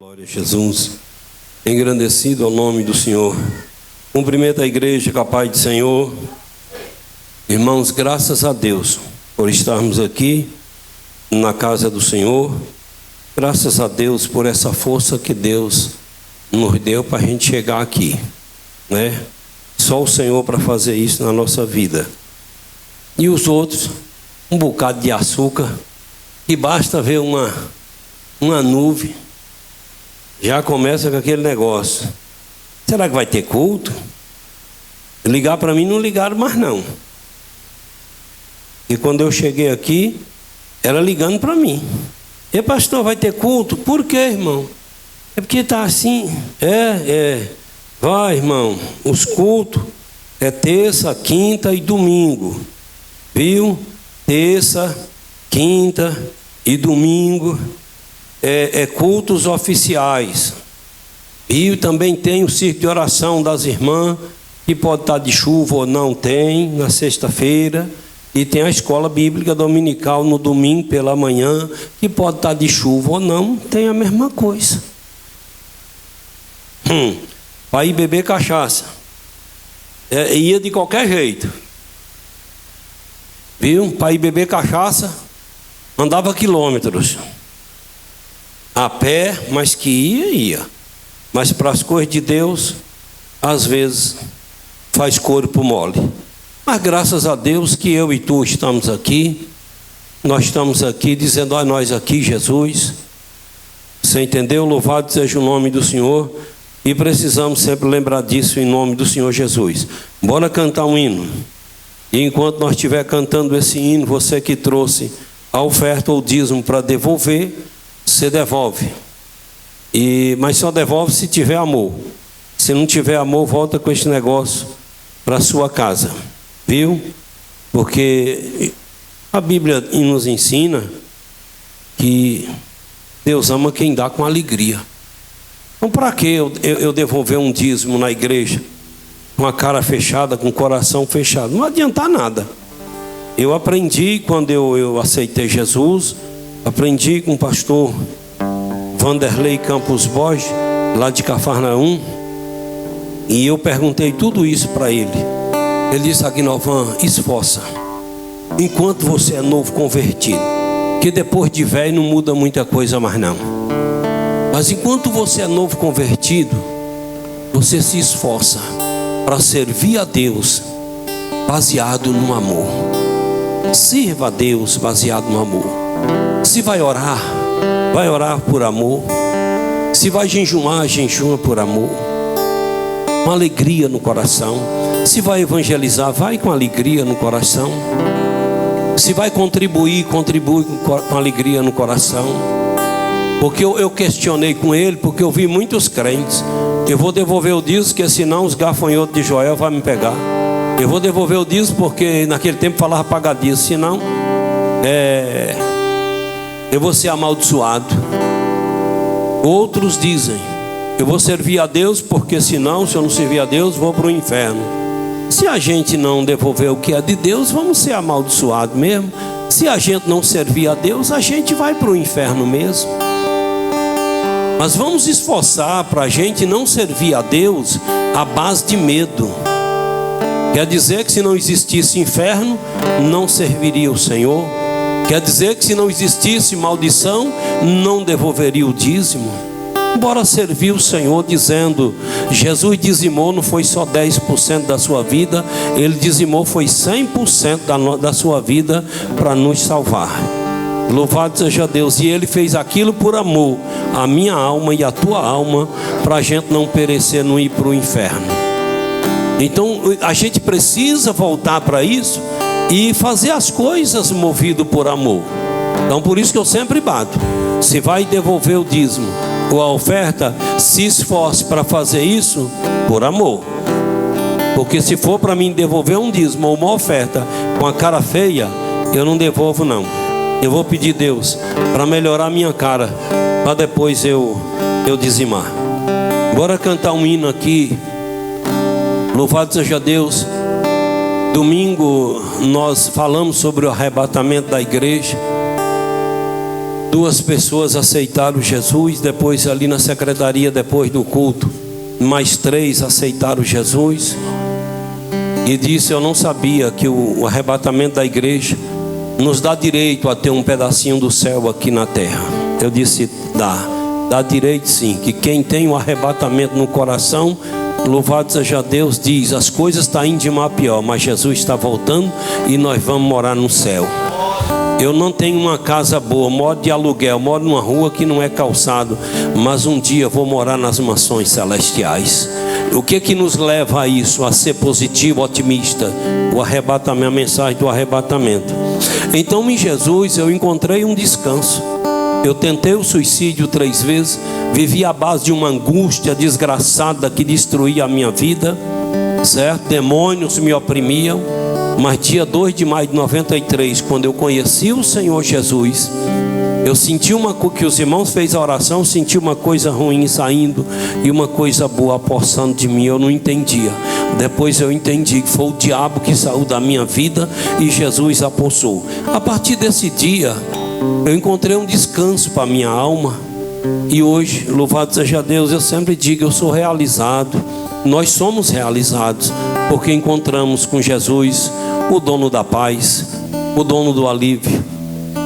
Glória a Jesus, engrandecido ao nome do Senhor. Cumprimento a igreja com a paz do Senhor. Irmãos, graças a Deus por estarmos aqui na casa do Senhor. Graças a Deus por essa força que Deus nos deu para a gente chegar aqui, né? Só o Senhor para fazer isso na nossa vida. E os outros, um bocado de açúcar, que basta ver uma nuvem, já começa com aquele negócio. Será que vai ter culto? Ligar para mim, não ligaram mais não. E quando eu cheguei aqui, era ligando para mim. E pastor, vai ter culto? Por quê, irmão? É porque está assim. Vai, irmão, os cultos é terça, quinta e domingo. Viu? Terça, quinta e domingo. Cultos oficiais. E também tem o circo de oração das irmãs, que pode estar de chuva ou não, tem, na sexta-feira. E tem a escola bíblica dominical no domingo pela manhã, que pode estar de chuva ou não, tem a mesma coisa. Para ir beber cachaça. Ia de qualquer jeito. Viu? Para ir beber cachaça, andava quilômetros. A pé, mas que ia. Mas para as coisas de Deus, às vezes, faz corpo mole. Mas graças a Deus que eu e tu estamos aqui. Nós estamos aqui dizendo a nós aqui, Jesus. Você entendeu? Louvado seja o nome do Senhor. E precisamos sempre lembrar disso em nome do Senhor Jesus. Bora cantar um hino. E enquanto nós estiver cantando esse hino, você que trouxe a oferta ou dízimo para devolver, você devolve. Mas só devolve se tiver amor. Se não tiver amor, volta com esse negócio para a sua casa. Viu? Porque a Bíblia nos ensina que Deus ama quem dá com alegria. Então para que eu devolver um dízimo na igreja com a cara fechada, com o coração fechado? Não adianta nada. Eu aprendi quando eu aceitei Jesus, aprendi com o pastor Vanderlei Campos Borges, lá de Cafarnaum, e eu perguntei tudo isso para ele. Ele disse: Aguinovan, esforça, enquanto você é novo convertido, que depois de velho não muda muita coisa mais não. Mas enquanto você é novo convertido, você se esforça para servir a Deus baseado no amor. Sirva a Deus baseado no amor. Se vai orar por amor. Se vai jejuar, jejua por amor. Com alegria no coração. Se vai evangelizar, vai com alegria no coração. Se vai contribui com alegria no coração. Porque eu questionei com ele, porque eu vi muitos crentes. Eu vou devolver o dízimo, porque senão os gafanhotos de Joel vão me pegar. Eu vou devolver o dízimo, porque naquele tempo falava pagar dízimo, senão eu vou ser amaldiçoado. Outros dizem: eu vou servir a Deus, porque senão, se eu não servir a Deus, vou para o inferno. Se a gente não devolver o que é de Deus, vamos ser amaldiçoados mesmo. Se a gente não servir a Deus, a gente vai para o inferno mesmo. Mas vamos esforçar para a gente não servir a Deus à base de medo. Quer dizer que se não existisse inferno, não serviria o Senhor. Quer dizer que se não existisse maldição, não devolveria o dízimo. Bora servir o Senhor dizendo: Jesus dizimou, não foi só 10% da sua vida, Ele dizimou, foi 100% da sua vida para nos salvar. Louvado seja Deus. E Ele fez aquilo por amor, a minha alma e a tua alma, para a gente não perecer, não ir para o inferno. Então a gente precisa voltar para isso e fazer as coisas movido por amor. Então por isso que eu sempre bato: se vai devolver o dízimo ou a oferta, se esforce para fazer isso por amor. Porque se for para mim devolver um dízimo ou uma oferta com a cara feia, eu não devolvo não. Eu vou pedir a Deus para melhorar a minha cara, para depois eu dizimar. Bora cantar um hino aqui. Louvado seja Deus. Domingo nós falamos sobre o arrebatamento da igreja. 2 pessoas aceitaram Jesus. Depois ali na secretaria, depois do culto, mais 3 aceitaram Jesus. E disse: eu não sabia que o arrebatamento da igreja nos dá direito a ter um pedacinho do céu aqui na terra. Eu disse: dá direito sim, que quem tem o arrebatamento no coração, louvado seja Deus, diz: as coisas estão indo de mal a pior, mas Jesus está voltando e nós vamos morar no céu. Eu não tenho uma casa boa, moro de aluguel, moro numa rua que não é calçado, mas um dia vou morar nas mansões celestiais. O que nos leva a isso? A ser positivo, otimista? O arrebatamento, a mensagem do arrebatamento. Então em Jesus eu encontrei um descanso. Eu tentei o suicídio 3 vezes, vivi à base de uma angústia desgraçada que destruía a minha vida, certo? Demônios me oprimiam. Mas dia 2 de maio de 93, quando eu conheci o Senhor Jesus, eu senti que os irmãos fez a oração, senti uma coisa ruim saindo e uma coisa boa apossando de mim. Eu não entendia. Depois eu entendi que foi o diabo que saiu da minha vida e Jesus apossou. A partir desse dia eu encontrei um descanso para minha alma. E hoje, louvado seja Deus, eu sempre digo: eu sou realizado. Nós somos realizados porque encontramos com Jesus o dono da paz, o dono do alívio,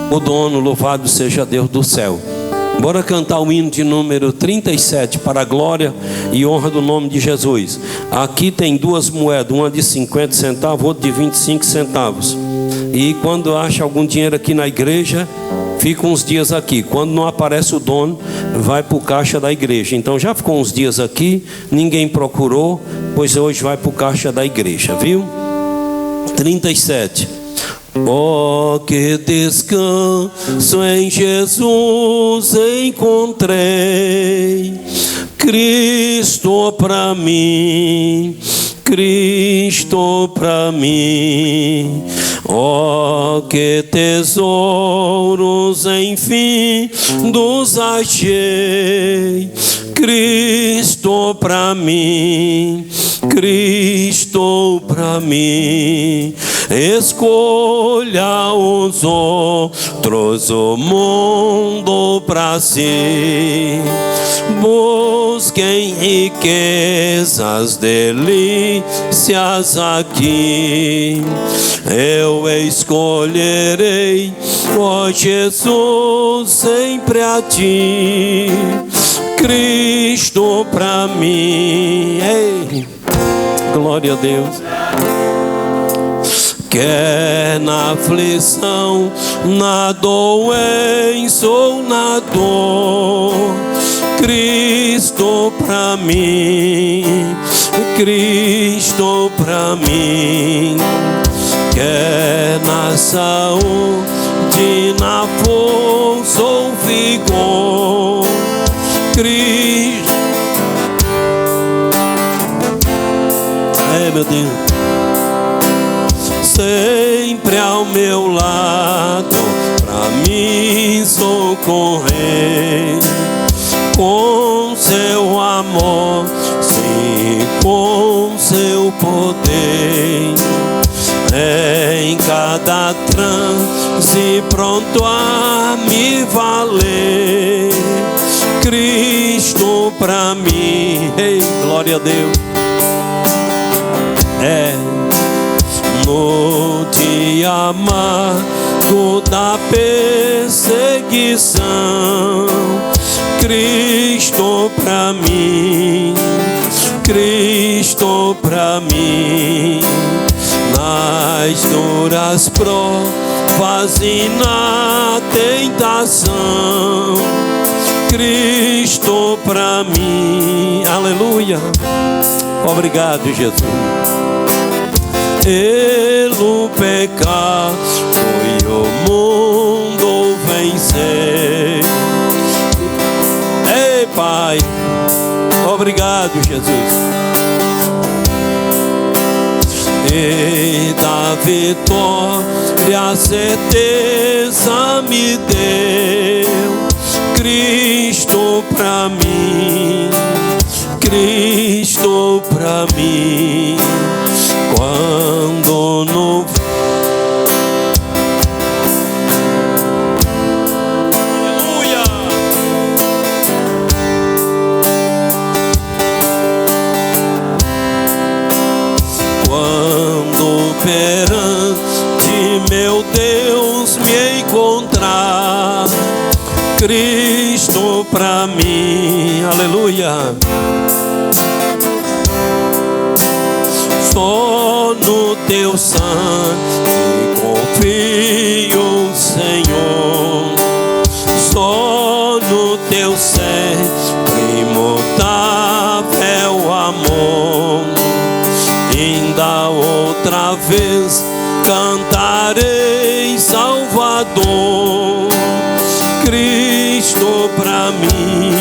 o dono, louvado seja Deus, do céu. Bora cantar o hino de número 37, para a glória e honra do nome de Jesus. Aqui tem 2 moedas, uma de 50 centavos, outra de 25 centavos. E quando acha algum dinheiro aqui na igreja, fica uns dias aqui. Quando não aparece o dono, vai para o caixa da igreja. Então já ficou uns dias aqui, ninguém procurou, pois hoje vai para o caixa da igreja, viu? 37. Oh, que descanso em Jesus encontrei, Cristo para mim, Cristo para mim. Oh, que tesouros enfim dos achei, Cristo para mim, Cristo para mim. Escolha os outros, o mundo para si. Busquem riquezas, delícias aqui. Eu escolherei, ó Jesus, sempre a ti. Cristo para mim. Ei, glória a Deus. Quer na aflição, na doença ou na dor, Cristo pra mim, Cristo pra mim. Quer na saúde, na força ou vigor, Cristo. Meu Deus, sempre ao meu lado, pra mim socorrer, com seu amor, sim, com seu poder, em cada transe pronto a me valer, Cristo pra mim. Ei, glória a Deus. No dia amargo da perseguição, Cristo pra mim, Cristo pra mim. Nas duras provas e na tentação, Cristo pra mim. Aleluia. Obrigado, Jesus. Pelo pecado e o mundo vencer. Ei, Pai, obrigado, Jesus. E da vitória a certeza me deu, Cristo pra mim, Cristo pra mim. Quando no Cristo pra mim, aleluia. Só no teu sangue confio, Senhor. Só no teu sempre imutável amor. Ainda outra vez cantarei, Salvador. Cristo pra mim,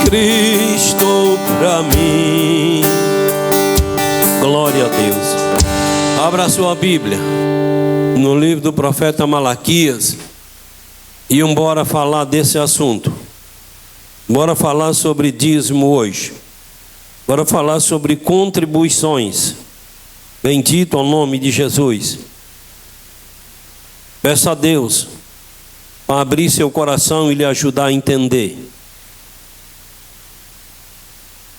Cristo pra mim. Glória a Deus. Abra a sua Bíblia no livro do profeta Malaquias e bora falar desse assunto. Bora falar sobre dízimo hoje. Bora falar sobre contribuições. Bendito ao nome de Jesus. Peça a Deus para abrir seu coração e lhe ajudar a entender.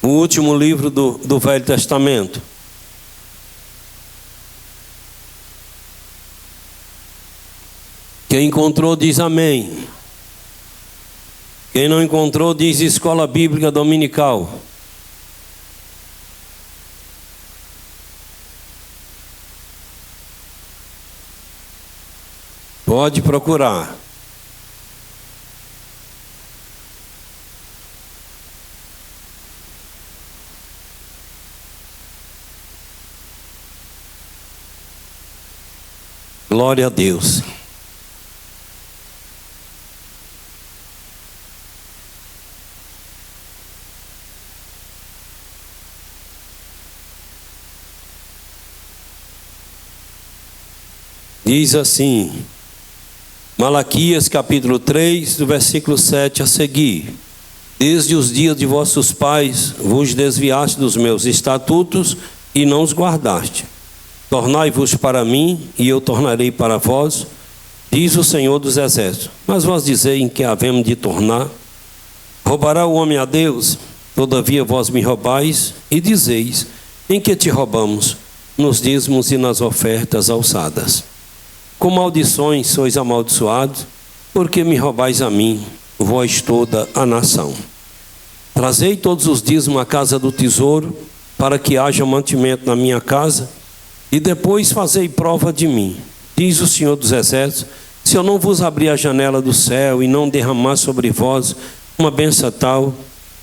O último livro do Velho Testamento. Quem encontrou diz amém. Quem não encontrou diz escola bíblica dominical. Pode procurar. Glória a Deus. Diz assim, Malaquias capítulo 3, do versículo 7 a seguir: Desde os dias de vossos pais vos desviaste dos meus estatutos e não os guardaste. Tornai-vos para mim, e eu tornarei para vós, diz o Senhor dos Exércitos. Mas vós dizeis em que havemos de tornar? Roubará o homem a Deus? Todavia vós me roubais, e dizeis: em que te roubamos? Nos dízimos e nas ofertas alçadas. Com maldições sois amaldiçoados, porque me roubais a mim, vós toda a nação. Trazei todos os dízimos à casa do tesouro, para que haja mantimento na minha casa, e depois fazei prova de mim, diz o Senhor dos Exércitos, se eu não vos abrir a janela do céu e não derramar sobre vós uma bênção tal,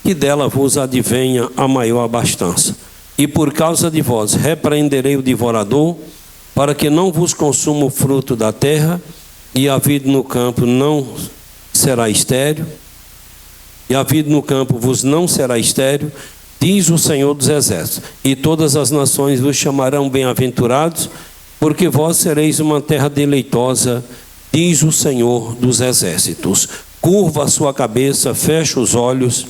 que dela vos advenha a maior abastança. E por causa de vós repreenderei o devorador, para que não vos consuma o fruto da terra, e a vida no campo não será estéril, e a vida no campo vos não será estéril, diz o Senhor dos Exércitos. E todas as nações vos chamarão bem-aventurados, porque vós sereis uma terra deleitosa, diz o Senhor dos Exércitos. Curva a sua cabeça, fecha os olhos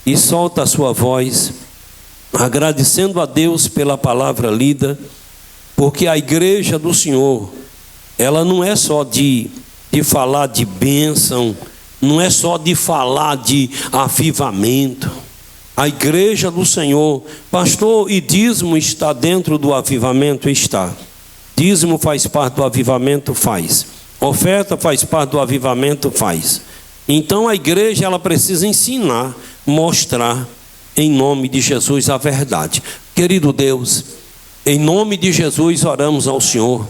e solta a sua voz, agradecendo a Deus pela palavra lida, porque a igreja do Senhor, ela não é só de falar de bênção, não é só de falar de avivamento. A igreja do Senhor, pastor, e dízimo está dentro do avivamento? Está. Dízimo faz parte do avivamento? Faz. Oferta faz parte do avivamento? Faz. Então a igreja, ela precisa ensinar, mostrar, em nome de Jesus, a verdade. Querido Deus, em nome de Jesus oramos ao Senhor,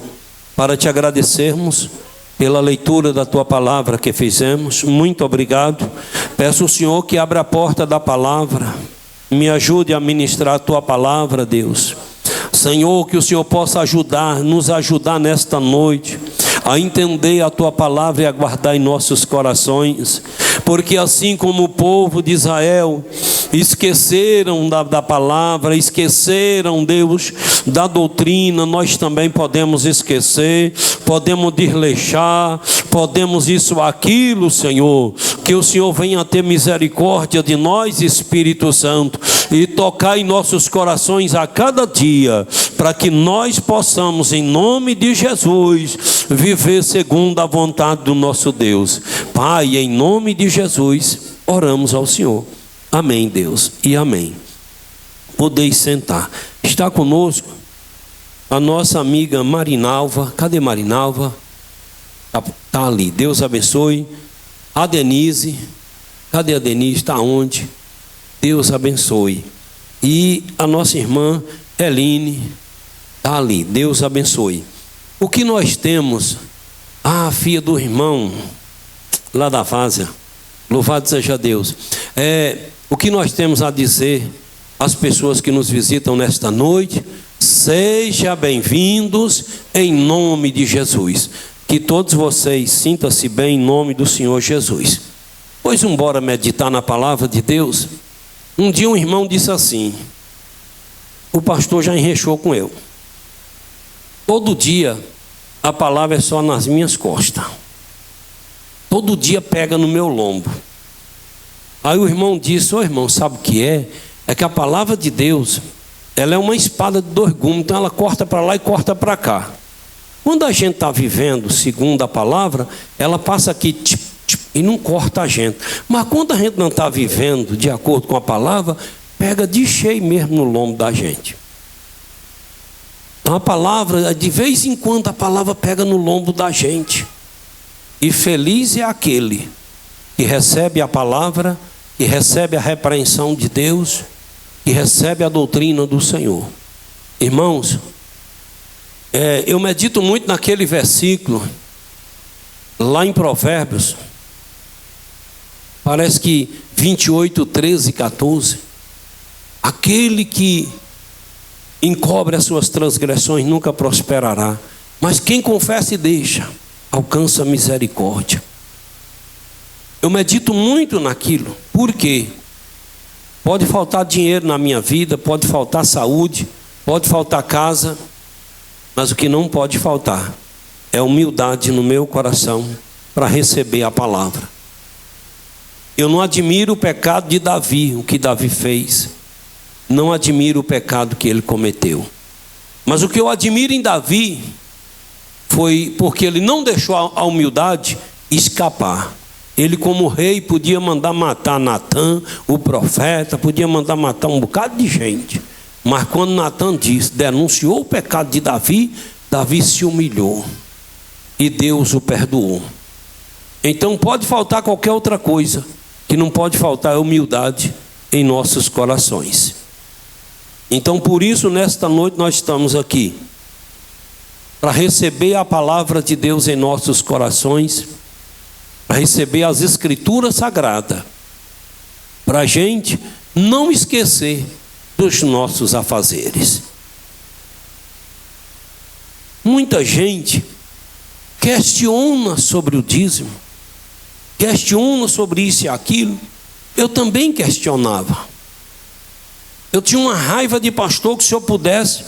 para te agradecermos pela leitura da tua palavra que fizemos. Muito obrigado. Peço ao Senhor que abra a porta da palavra, me ajude a ministrar a tua palavra, Deus. Senhor, que o Senhor possa nos ajudar nesta noite a entender a tua palavra e a guardar em nossos corações, porque assim como o povo de Israel esqueceram da palavra, esqueceram, Deus, da doutrina, nós também podemos esquecer, podemos desleixar, podemos isso, aquilo, Senhor. Que o Senhor venha ter misericórdia de nós, Espírito Santo, e tocar em nossos corações a cada dia, para que nós possamos, em nome de Jesus, viver segundo a vontade do nosso Deus. Pai, em nome de Jesus, oramos ao Senhor. Amém, Deus, e amém. Podeis sentar. Está conosco a nossa amiga Marinalva. Cadê Marinalva? Está ali. Deus abençoe A Denise, cadê a Denise? Está onde? Deus abençoe. E a nossa irmã Eline está ali, Deus abençoe. O que nós temos, a filha do irmão lá da Várzea, louvado seja Deus. O que nós temos a dizer às pessoas que nos visitam nesta noite: sejam bem-vindos em nome de Jesus. Que todos vocês sintam-se bem em nome do Senhor Jesus. Pois embora meditar na palavra de Deus. Um dia um irmão disse assim: o pastor já enrechou com eu. Todo dia a palavra é só nas minhas costas. Todo dia pega no meu lombo. Aí o irmão disse: ô irmão, sabe o que é? É que a palavra de Deus, ela é uma espada de 2 gumes, então ela corta para lá e corta para cá. Quando a gente está vivendo segundo a palavra, ela passa aqui e não corta a gente. Mas quando a gente não está vivendo de acordo com a palavra, pega de cheio mesmo no lombo da gente. Então a palavra, de vez em quando a palavra pega no lombo da gente. E feliz é aquele que recebe a palavra, que recebe a repreensão de Deus, que recebe a doutrina do Senhor. Irmãos, eu medito muito naquele versículo, lá em Provérbios, parece que 28, 13 e 14. Aquele que encobre as suas transgressões nunca prosperará, mas quem confessa e deixa, alcança misericórdia. Eu medito muito naquilo, porque pode faltar dinheiro na minha vida, pode faltar saúde, pode faltar casa, mas o que não pode faltar é humildade no meu coração para receber a palavra. Eu não admiro o pecado de Davi, o que Davi fez. Não admiro o pecado que ele cometeu. Mas o que eu admiro em Davi foi porque ele não deixou a humildade escapar. Ele, como rei, podia mandar matar Natã, o profeta, podia mandar matar um bocado de gente. Mas quando Natã denunciou o pecado de Davi, Davi se humilhou e Deus o perdoou. Então pode faltar qualquer outra coisa, que não pode faltar a humildade em nossos corações. Então por isso nesta noite nós estamos aqui, para receber a palavra de Deus em nossos corações, para receber as escrituras sagradas, para a gente não esquecer dos nossos afazeres. Muita gente questiona sobre o dízimo, questiona sobre isso e aquilo. Eu também questionava. Eu tinha uma raiva de pastor que, se eu pudesse,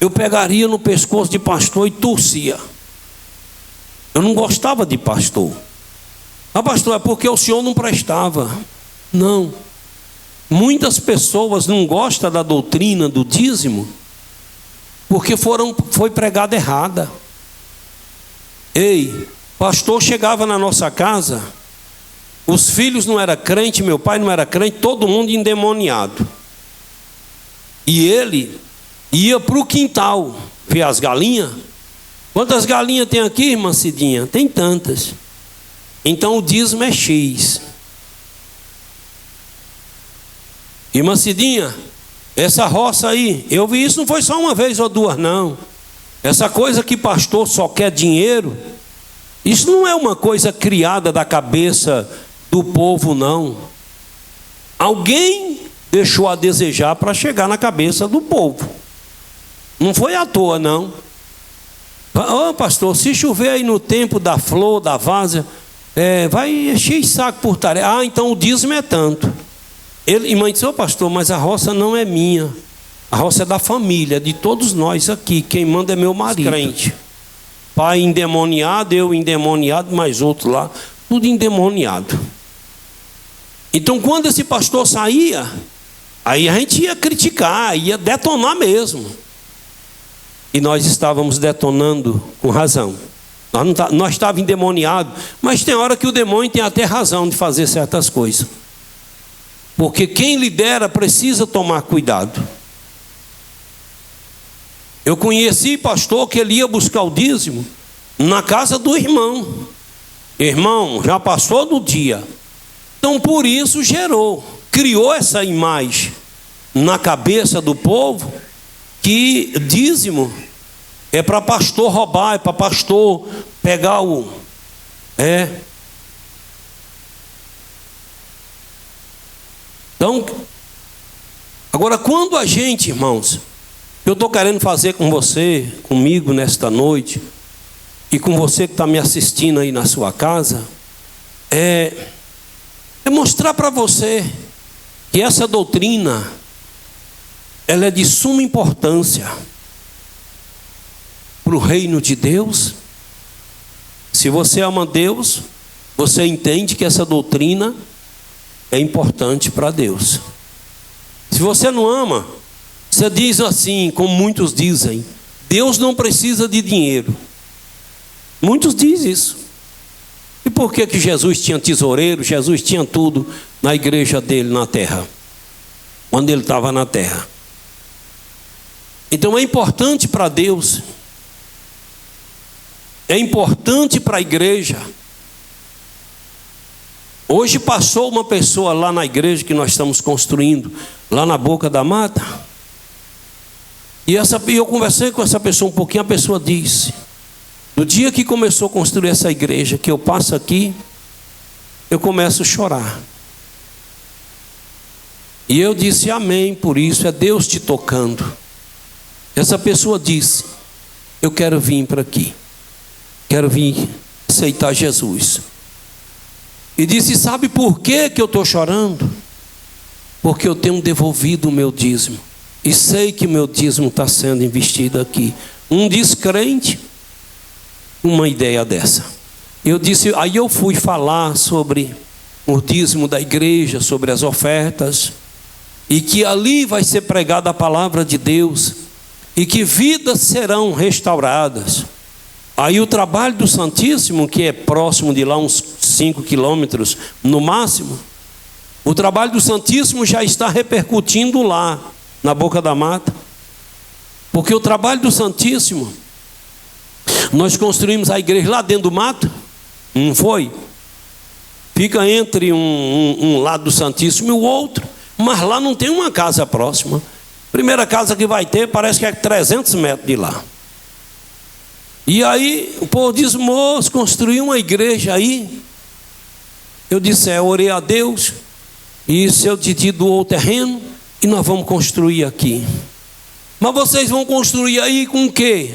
eu pegaria no pescoço de pastor e torcia. Eu não gostava de pastor. Ah, pastor, é porque o senhor não prestava. Não. Muitas pessoas não gostam da doutrina do dízimo porque foi pregada errada. Ei, pastor chegava na nossa casa, os filhos não eram crentes, meu pai não era crente, todo mundo endemoniado. E ele ia para o quintal ver as galinhas. Quantas galinhas tem aqui, irmã Cidinha? Tem tantas. Então o dízimo é X. Irmã Cidinha, essa roça aí, eu vi isso, não foi só uma vez ou duas, não. Essa coisa que pastor só quer dinheiro, isso não é uma coisa criada da cabeça do povo, não. Alguém deixou a desejar para chegar na cabeça do povo. Não foi à toa, não. Ô pastor, se chover aí no tempo da flor, da várzea, vai encher saco por tarefa. Ah, então o dízimo é tanto. E mãe disse: ô pastor, mas a roça não é minha. A roça é da família, de todos nós aqui. Quem manda é meu marido. Crente. Pai endemoniado, eu endemoniado, mais outro lá, tudo endemoniado. Então quando esse pastor saía, aí a gente ia criticar, ia detonar mesmo. E nós estávamos detonando com razão. Nós estávamos endemoniados, mas tem hora que o demônio tem até razão de fazer certas coisas. Porque quem lidera precisa tomar cuidado. Eu conheci pastor que ele ia buscar o dízimo na casa do irmão. Irmão, já passou do dia. Então por isso criou essa imagem na cabeça do povo, que dízimo é para pastor roubar, é para pastor pegar Então, agora quando a gente, irmãos, eu estou querendo fazer com você, comigo nesta noite, e com você que está me assistindo aí na sua casa, é mostrar para você que essa doutrina, ela é de suma importância para o reino de Deus. Se você ama Deus, você entende que essa doutrina é importante para Deus. Se você não ama, você diz assim, como muitos dizem: Deus não precisa de dinheiro. Muitos dizem isso. E por que Jesus tinha tesoureiro, Jesus tinha tudo na igreja dele na terra, quando ele estava na terra? Então é importante para Deus, é importante para a igreja. Hoje passou uma pessoa lá na igreja que nós estamos construindo, lá na Boca da Mata, e eu conversei com essa pessoa um pouquinho. A pessoa disse: no dia que começou a construir essa igreja, que eu passo aqui, eu começo a chorar. E eu disse amém, por isso é Deus te tocando. Essa pessoa disse: eu quero vir para aqui, quero vir aceitar Jesus. E disse: sabe por que eu estou chorando? Porque eu tenho devolvido o meu dízimo, e sei que o meu dízimo está sendo investido aqui. Um descrente, uma ideia dessa. Eu disse, aí eu fui falar sobre o dízimo da igreja, sobre as ofertas, e que ali vai ser pregada a palavra de Deus, e que vidas serão restauradas. Aí o trabalho do Santíssimo, que é próximo de lá uns 5 quilômetros no máximo, o trabalho do Santíssimo já está repercutindo lá na Boca da Mata, porque o trabalho do Santíssimo, nós construímos a igreja lá dentro do mato, não foi? Fica entre um lado do Santíssimo e o outro, mas lá não tem uma casa próxima. Primeira casa que vai ter parece que é 300 metros de lá. E aí o povo diz: moço, construiu uma igreja aí. Eu disse: eu orei a Deus, e seu Didi doou o terreno, e nós vamos construir aqui. Mas vocês vão construir aí com o quê?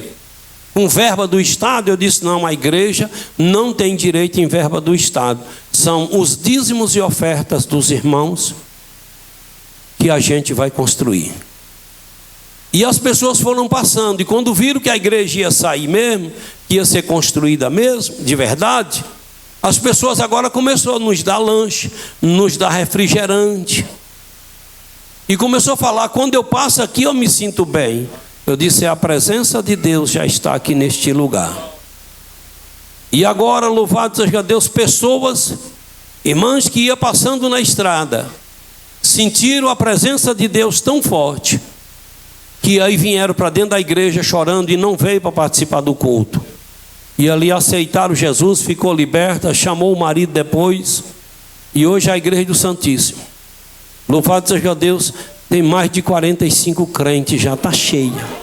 Com verba do Estado? Eu disse: não, a igreja não tem direito em verba do Estado. São os dízimos e ofertas dos irmãos que a gente vai construir. E as pessoas foram passando, e quando viram que a igreja ia sair mesmo, que ia ser construída mesmo, de verdade, as pessoas agora começaram a nos dar lanche, nos dar refrigerante, e começou a falar: quando eu passo aqui eu me sinto bem. Eu disse: a presença de Deus já está aqui neste lugar. E agora, louvado seja Deus, pessoas, irmãs que iam passando na estrada, sentiram a presença de Deus tão forte, que aí vieram para dentro da igreja chorando e não veio para participar do culto. E ali aceitaram Jesus, ficou liberta, chamou o marido depois, e hoje a igreja do Santíssimo, louvado seja Deus, tem mais de 45 crentes, já está cheia.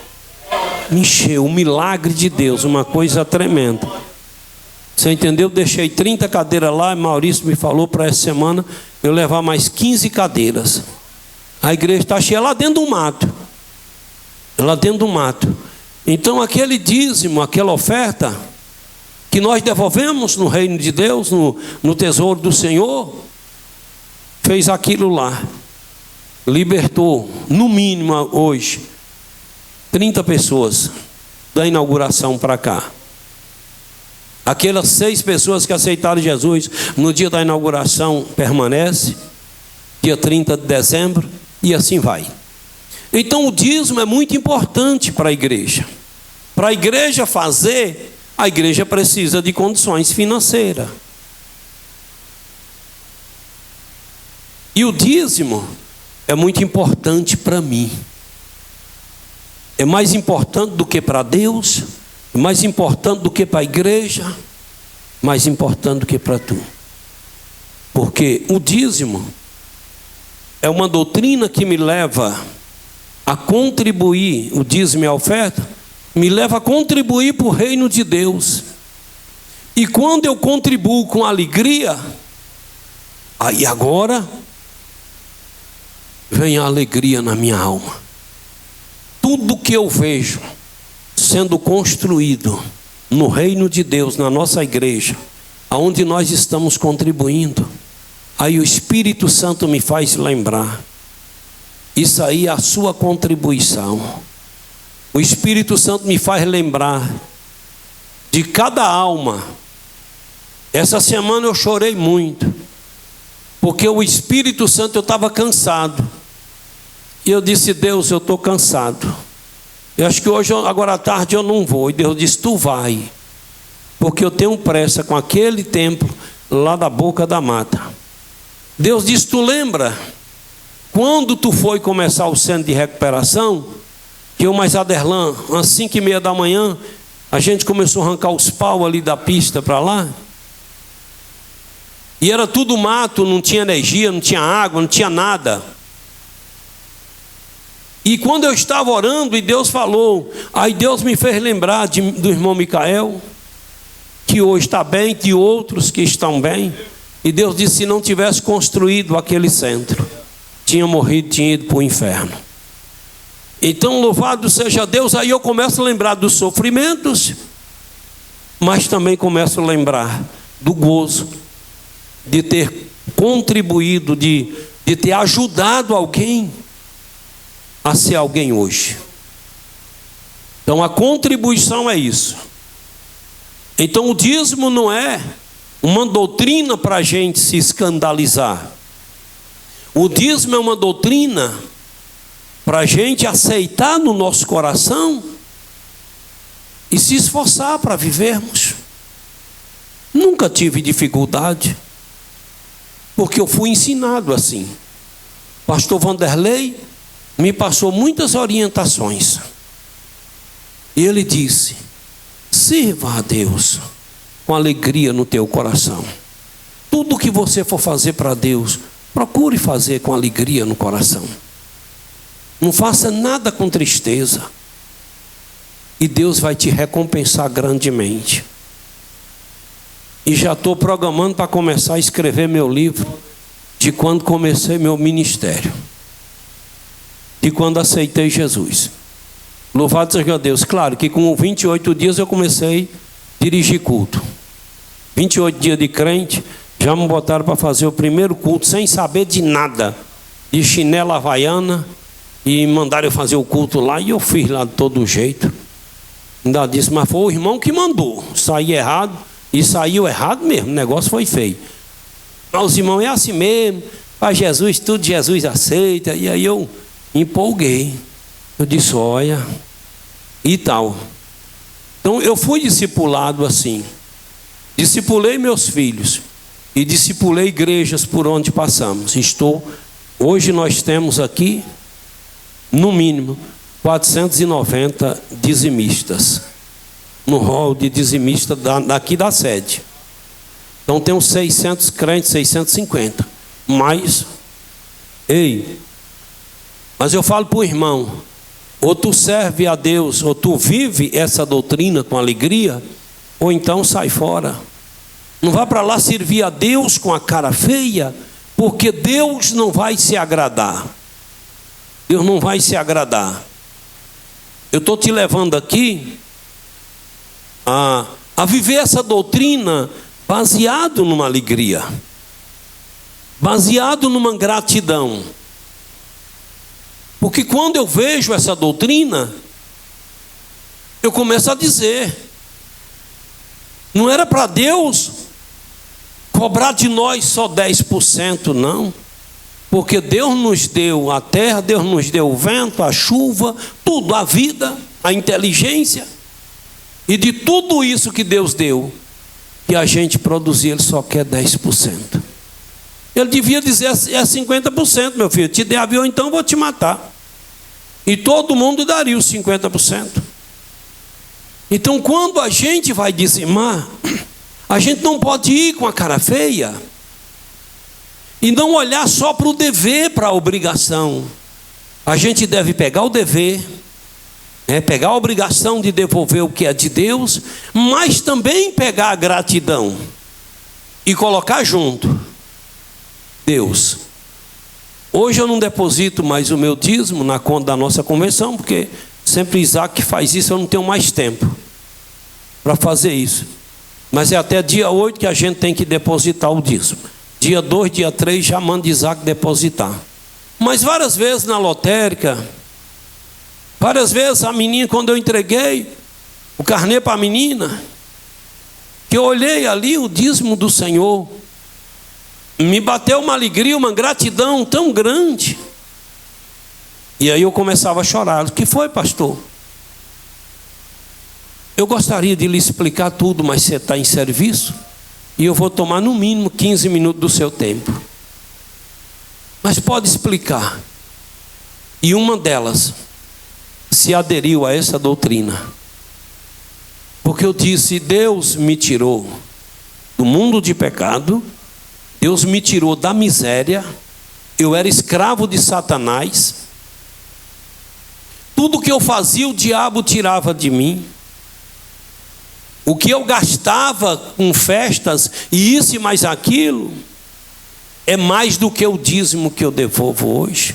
Encheu, um milagre de Deus, uma coisa tremenda. Você entendeu? Deixei 30 cadeiras lá, e Maurício me falou para essa semana eu levar mais 15 cadeiras. A igreja está cheia lá dentro do mato. Lá dentro do mato. Então aquele dízimo, aquela oferta que nós devolvemos no reino de Deus, no tesouro do Senhor, fez aquilo lá. Libertou, no mínimo hoje, 30 pessoas da inauguração para cá. Aquelas 6 pessoas que aceitaram Jesus no dia da inauguração permanece, dia 30 de dezembro, e assim vai. Então o dízimo é muito importante para a igreja. Para a igreja fazer, a igreja precisa de condições financeiras. E o dízimo é muito importante para mim. É mais importante do que para Deus, é mais importante do que para a igreja. mais importante do que para tu. Porque o dízimo é uma doutrina que me leva a contribuir, o dízimo e a oferta, me leva a contribuir para o reino de Deus. E quando eu contribuo com alegria, aí agora vem a alegria na minha alma. Tudo que eu vejo sendo construído no reino de Deus, na nossa igreja, aonde nós estamos contribuindo, aí o Espírito Santo me faz lembrar, isso aí é a sua contribuição. O Espírito Santo me faz lembrar de cada alma. Essa semana eu chorei muito, porque o Espírito Santo, eu estava cansado, e eu disse: Deus, eu estou cansado, eu acho que hoje, agora à tarde eu não vou. E Deus disse: tu vai, porque eu tenho pressa com aquele templo lá da boca da mata. Deus disse: tu lembra quando tu foi começar o centro de recuperação, que eu mais Aderlan, às 5h30 da manhã, a gente começou a arrancar os paus ali da pista para lá, e era tudo mato, não tinha energia, não tinha água, não tinha nada. E quando eu estava orando e Deus falou, aí Deus me fez lembrar do irmão Micael, que hoje está bem, de outros que estão bem. E Deus disse: se não tivesse construído aquele centro, tinha morrido, tinha ido para o inferno. Então louvado seja Deus. Aí eu começo a lembrar dos sofrimentos, mas também começo a lembrar do gozo de ter contribuído, de ter ajudado alguém a ser alguém hoje. Então a contribuição é isso. Então o dízimo não é uma doutrina para a gente se escandalizar. O dízimo é uma doutrina para a gente aceitar no nosso coração e se esforçar para vivermos. Nunca tive dificuldade, porque eu fui ensinado assim. Pastor Vanderlei me passou muitas orientações. E ele disse: sirva a Deus com alegria no teu coração. Tudo que você for fazer para Deus, procure fazer com alegria no coração. Não faça nada com tristeza, e Deus vai te recompensar grandemente. E já estou programando para começar a escrever meu livro de quando comecei meu ministério, de quando aceitei Jesus. Louvado seja Deus. Claro que com 28 dias eu comecei a dirigir culto. 28 dias de crente, já me botaram para fazer o primeiro culto sem saber de nada, de chinela havaiana, e mandaram eu fazer o culto lá, e eu fiz lá de todo jeito. Ainda disse: mas foi o irmão que mandou. Saí errado, e saiu errado mesmo, o negócio foi feio. Mas os irmãos, é assim mesmo, para Jesus, tudo Jesus aceita. E aí eu empolguei, eu disse: olha, e tal. Então eu fui discipulado assim, discipulei meus filhos e discipulei igrejas por onde passamos. Hoje nós temos aqui, no mínimo, 490 dizimistas no rol de dizimista daqui da sede. Então tem uns 600 crentes, 650. Mas eu falo para o irmão: ou tu serve a Deus, ou tu vive essa doutrina com alegria, ou então sai fora. Não vá para lá servir a Deus com a cara feia, porque Deus não vai se agradar. Deus não vai se agradar. Eu estou te levando aqui a viver essa doutrina baseado numa alegria, baseado numa gratidão. Porque quando eu vejo essa doutrina, eu começo a dizer: não era para Deus cobrar de nós só 10%, não. Porque Deus nos deu a terra, Deus nos deu o vento, a chuva, tudo, a vida, a inteligência. E de tudo isso que Deus deu, que a gente produzir, Ele só quer 10%. Ele devia dizer: é 50%, meu filho. Te der avião, então vou te matar. E todo mundo daria os 50%. Então, quando a gente vai dizimar, A gente não pode ir com a cara feia e não olhar só para o dever, para a obrigação. A gente deve pegar o dever, pegar a obrigação de devolver o que é de Deus, mas também pegar a gratidão e colocar junto. Deus, hoje eu não deposito mais o meu dízimo na conta da nossa convenção, porque sempre Isaac faz isso, eu não tenho mais tempo para fazer isso. Mas é até dia 8 que a gente tem que depositar o dízimo. Dia 2, dia 3 já manda Isaac depositar. Mas várias vezes na lotérica, várias vezes a menina, quando eu entreguei o carnê para a menina, que eu olhei ali o dízimo do Senhor, me bateu uma alegria, uma gratidão tão grande. E aí eu começava a chorar. O que foi, pastor? Eu gostaria de lhe explicar tudo, mas você está em serviço e eu vou tomar no mínimo 15 minutos do seu tempo. Mas pode explicar. E uma delas se aderiu a essa doutrina, porque eu disse: Deus me tirou do mundo de pecado, Deus me tirou da miséria, eu era escravo de Satanás, tudo que eu fazia o diabo tirava de mim, o que eu gastava com festas e isso e mais aquilo é mais do que o dízimo que eu devolvo hoje.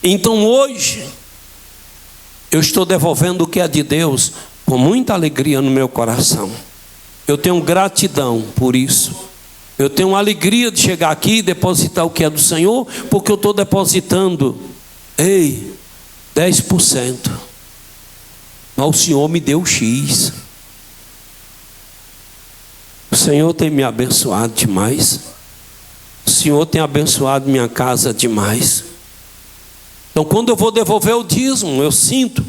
Então hoje eu estou devolvendo o que é de Deus com muita alegria no meu coração. Eu tenho gratidão por isso. Eu tenho alegria de chegar aqui e depositar o que é do Senhor, porque eu estou depositando 10%. Mas o Senhor me deu X. O Senhor tem me abençoado demais. O Senhor tem abençoado minha casa demais. Então quando eu vou devolver o dízimo, eu sinto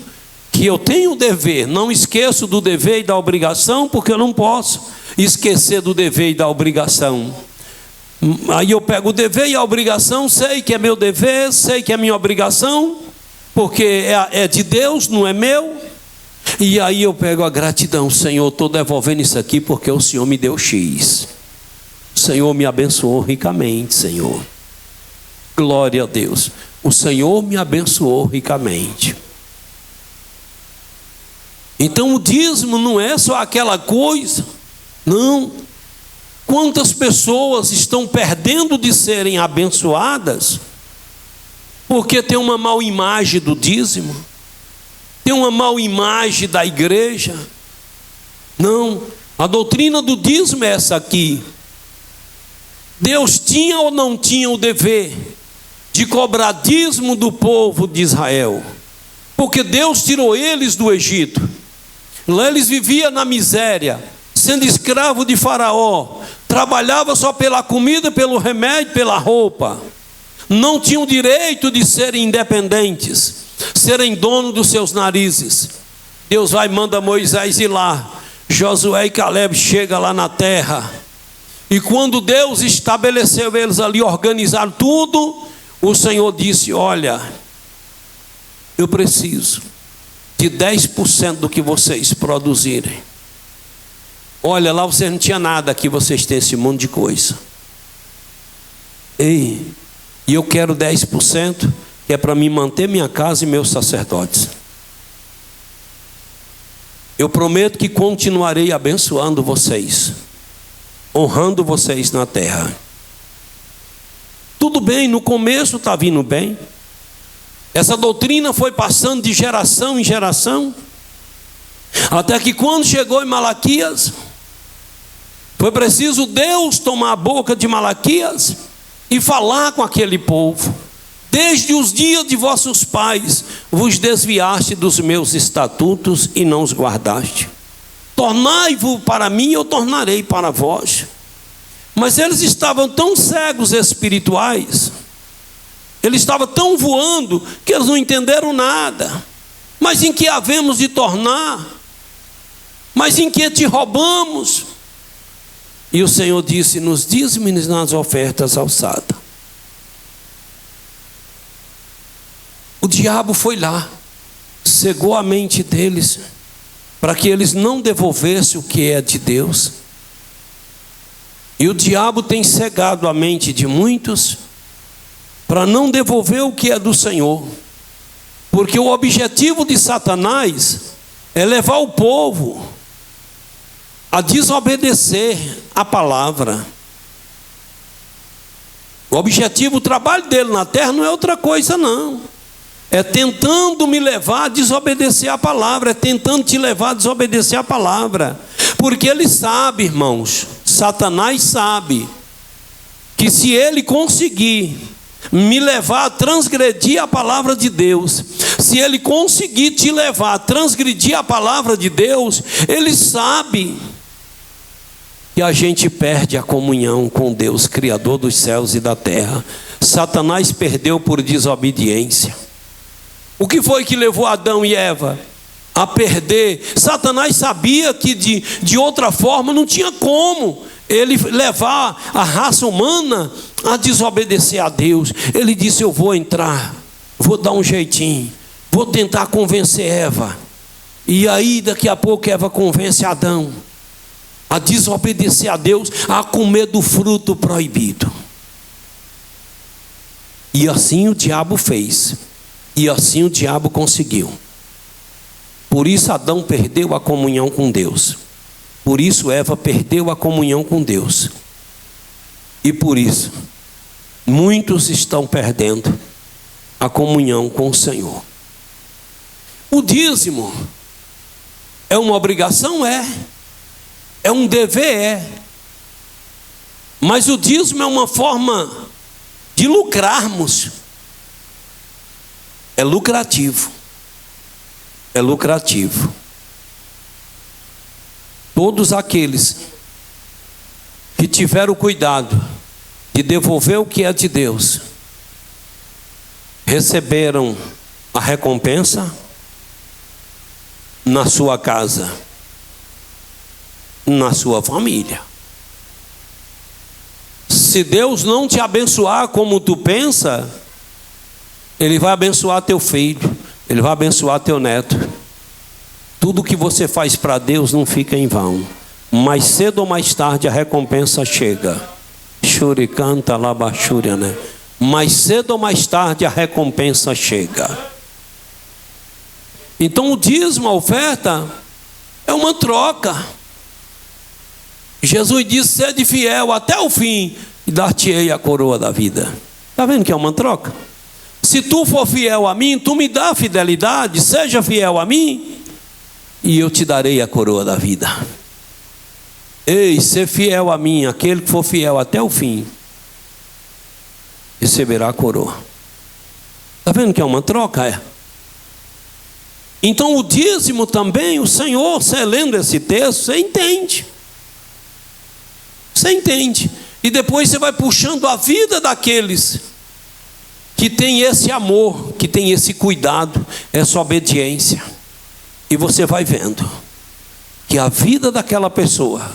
que eu tenho o dever. Não esqueço do dever e da obrigação, porque eu não posso esquecer do dever e da obrigação. Aí eu pego o dever e a obrigação, sei que é meu dever, sei que é minha obrigação, porque é de Deus, não é meu. E aí eu pego a gratidão: Senhor, estou devolvendo isso aqui porque o Senhor me deu X. O Senhor me abençoou ricamente, Senhor. Glória a Deus. O Senhor me abençoou ricamente. Então o dízimo não é só aquela coisa. Não. Quantas pessoas estão perdendo de serem abençoadas porque tem uma má imagem do dízimo, tem uma má imagem da igreja? Não. A doutrina do dízimo é essa aqui. Deus tinha ou não tinha o dever de cobrar dízimo do povo de Israel? Porque Deus tirou eles do Egito. Lá eles viviam na miséria, sendo escravo de Faraó, trabalhava só pela comida, pelo remédio, pela roupa. Não tinham direito de serem independentes, serem donos dos seus narizes. Deus vai e manda Moisés ir lá. Josué e Caleb chegam lá na terra. E quando Deus estabeleceu eles ali, organizaram tudo, o Senhor disse: olha, eu preciso de 10% do que vocês produzirem. Olha, lá vocês não tinham nada, aqui vocês têm esse monte de coisa. E eu quero 10%, que é para mim manter minha casa e meus sacerdotes. Eu prometo que continuarei abençoando vocês, honrando vocês na terra. Tudo bem, no começo está vindo bem. Essa doutrina foi passando de geração em geração, até que quando chegou em Malaquias, foi preciso Deus tomar a boca de Malaquias e falar com aquele povo: desde os dias de vossos pais vos desviaste dos meus estatutos e não os guardaste. Tornai-vos para mim, eu tornarei para vós. Mas eles estavam tão cegos espirituais, eles estavam tão voando, que eles não entenderam nada. Mas em que havemos de tornar? Mas em que te roubamos? E o Senhor disse: nos dízimos, nas ofertas alçadas. O diabo foi lá, cegou a mente deles, para que eles não devolvessem o que é de Deus. E o diabo tem cegado a mente de muitos para não devolver o que é do Senhor. Porque o objetivo de Satanás é levar o povo a desobedecer a palavra. O objetivo, o trabalho dele na terra não é outra coisa não. É tentando me levar a desobedecer a palavra, é tentando te levar a desobedecer a palavra. Porque ele sabe, irmãos, Satanás sabe, que se ele conseguir me levar a transgredir a palavra de Deus, se ele conseguir te levar a transgredir a palavra de Deus, ele sabe que a gente perde a comunhão com Deus, Criador dos céus e da terra. Satanás perdeu por desobediência. O que foi que levou Adão e Eva a perder? Satanás sabia que de outra forma não tinha como ele levar a raça humana a desobedecer a Deus. Ele disse: eu vou entrar, vou dar um jeitinho, vou tentar convencer Eva. E aí daqui a pouco Eva convence Adão a desobedecer a Deus, a comer do fruto proibido. E assim o diabo fez, e assim o diabo conseguiu. Por isso Adão perdeu a comunhão com Deus, por isso Eva perdeu a comunhão com Deus, e por isso muitos estão perdendo a comunhão com o Senhor. O dízimo é uma obrigação? É um dever? Mas o dízimo é uma forma de lucrarmos. É lucrativo. É lucrativo. Todos aqueles que tiveram cuidado de devolver o que é de Deus, receberam a recompensa na sua casa, na sua família. Se Deus não te abençoar como tu pensa, Ele vai abençoar teu filho, Ele vai abençoar teu neto. Tudo que você faz para Deus não fica em vão. Mais cedo ou mais tarde a recompensa chega. Shuricanta labachúria, né? Mais cedo ou mais tarde a recompensa chega. Então o dízimo, a oferta, é uma troca. Jesus disse: sede fiel até o fim, e dar-te-ei a coroa da vida. Está vendo que é uma troca? Se tu for fiel a mim, tu me dá fidelidade, seja fiel a mim, e eu te darei a coroa da vida. Ei, ser fiel a mim, aquele que for fiel até o fim, receberá a coroa. Está vendo que é uma troca? Então o dízimo também, o Senhor, você lendo esse texto, você entende. Você entende. E depois você vai puxando a vida daqueles que tem esse amor, que tem esse cuidado, essa obediência. E você vai vendo que a vida daquela pessoa,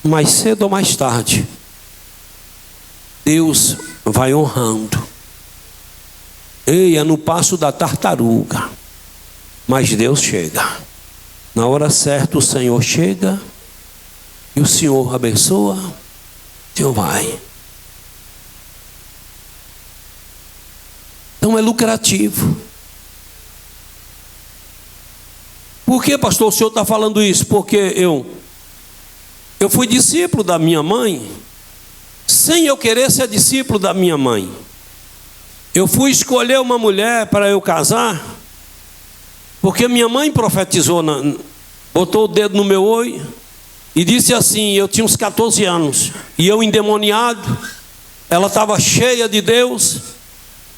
mais cedo ou mais tarde, Deus vai honrando. Ei, é no passo da tartaruga, mas Deus chega. Na hora certa o Senhor chega, e o Senhor abençoa, o Senhor vai. Então é lucrativo. Por que, pastor, o senhor está falando isso? Porque eu fui discípulo da minha mãe, sem eu querer ser discípulo da minha mãe. Eu fui escolher uma mulher para eu casar, porque minha mãe profetizou, botou o dedo no meu olho e disse assim, eu tinha uns 14 anos, e eu endemoniado, ela estava cheia de Deus,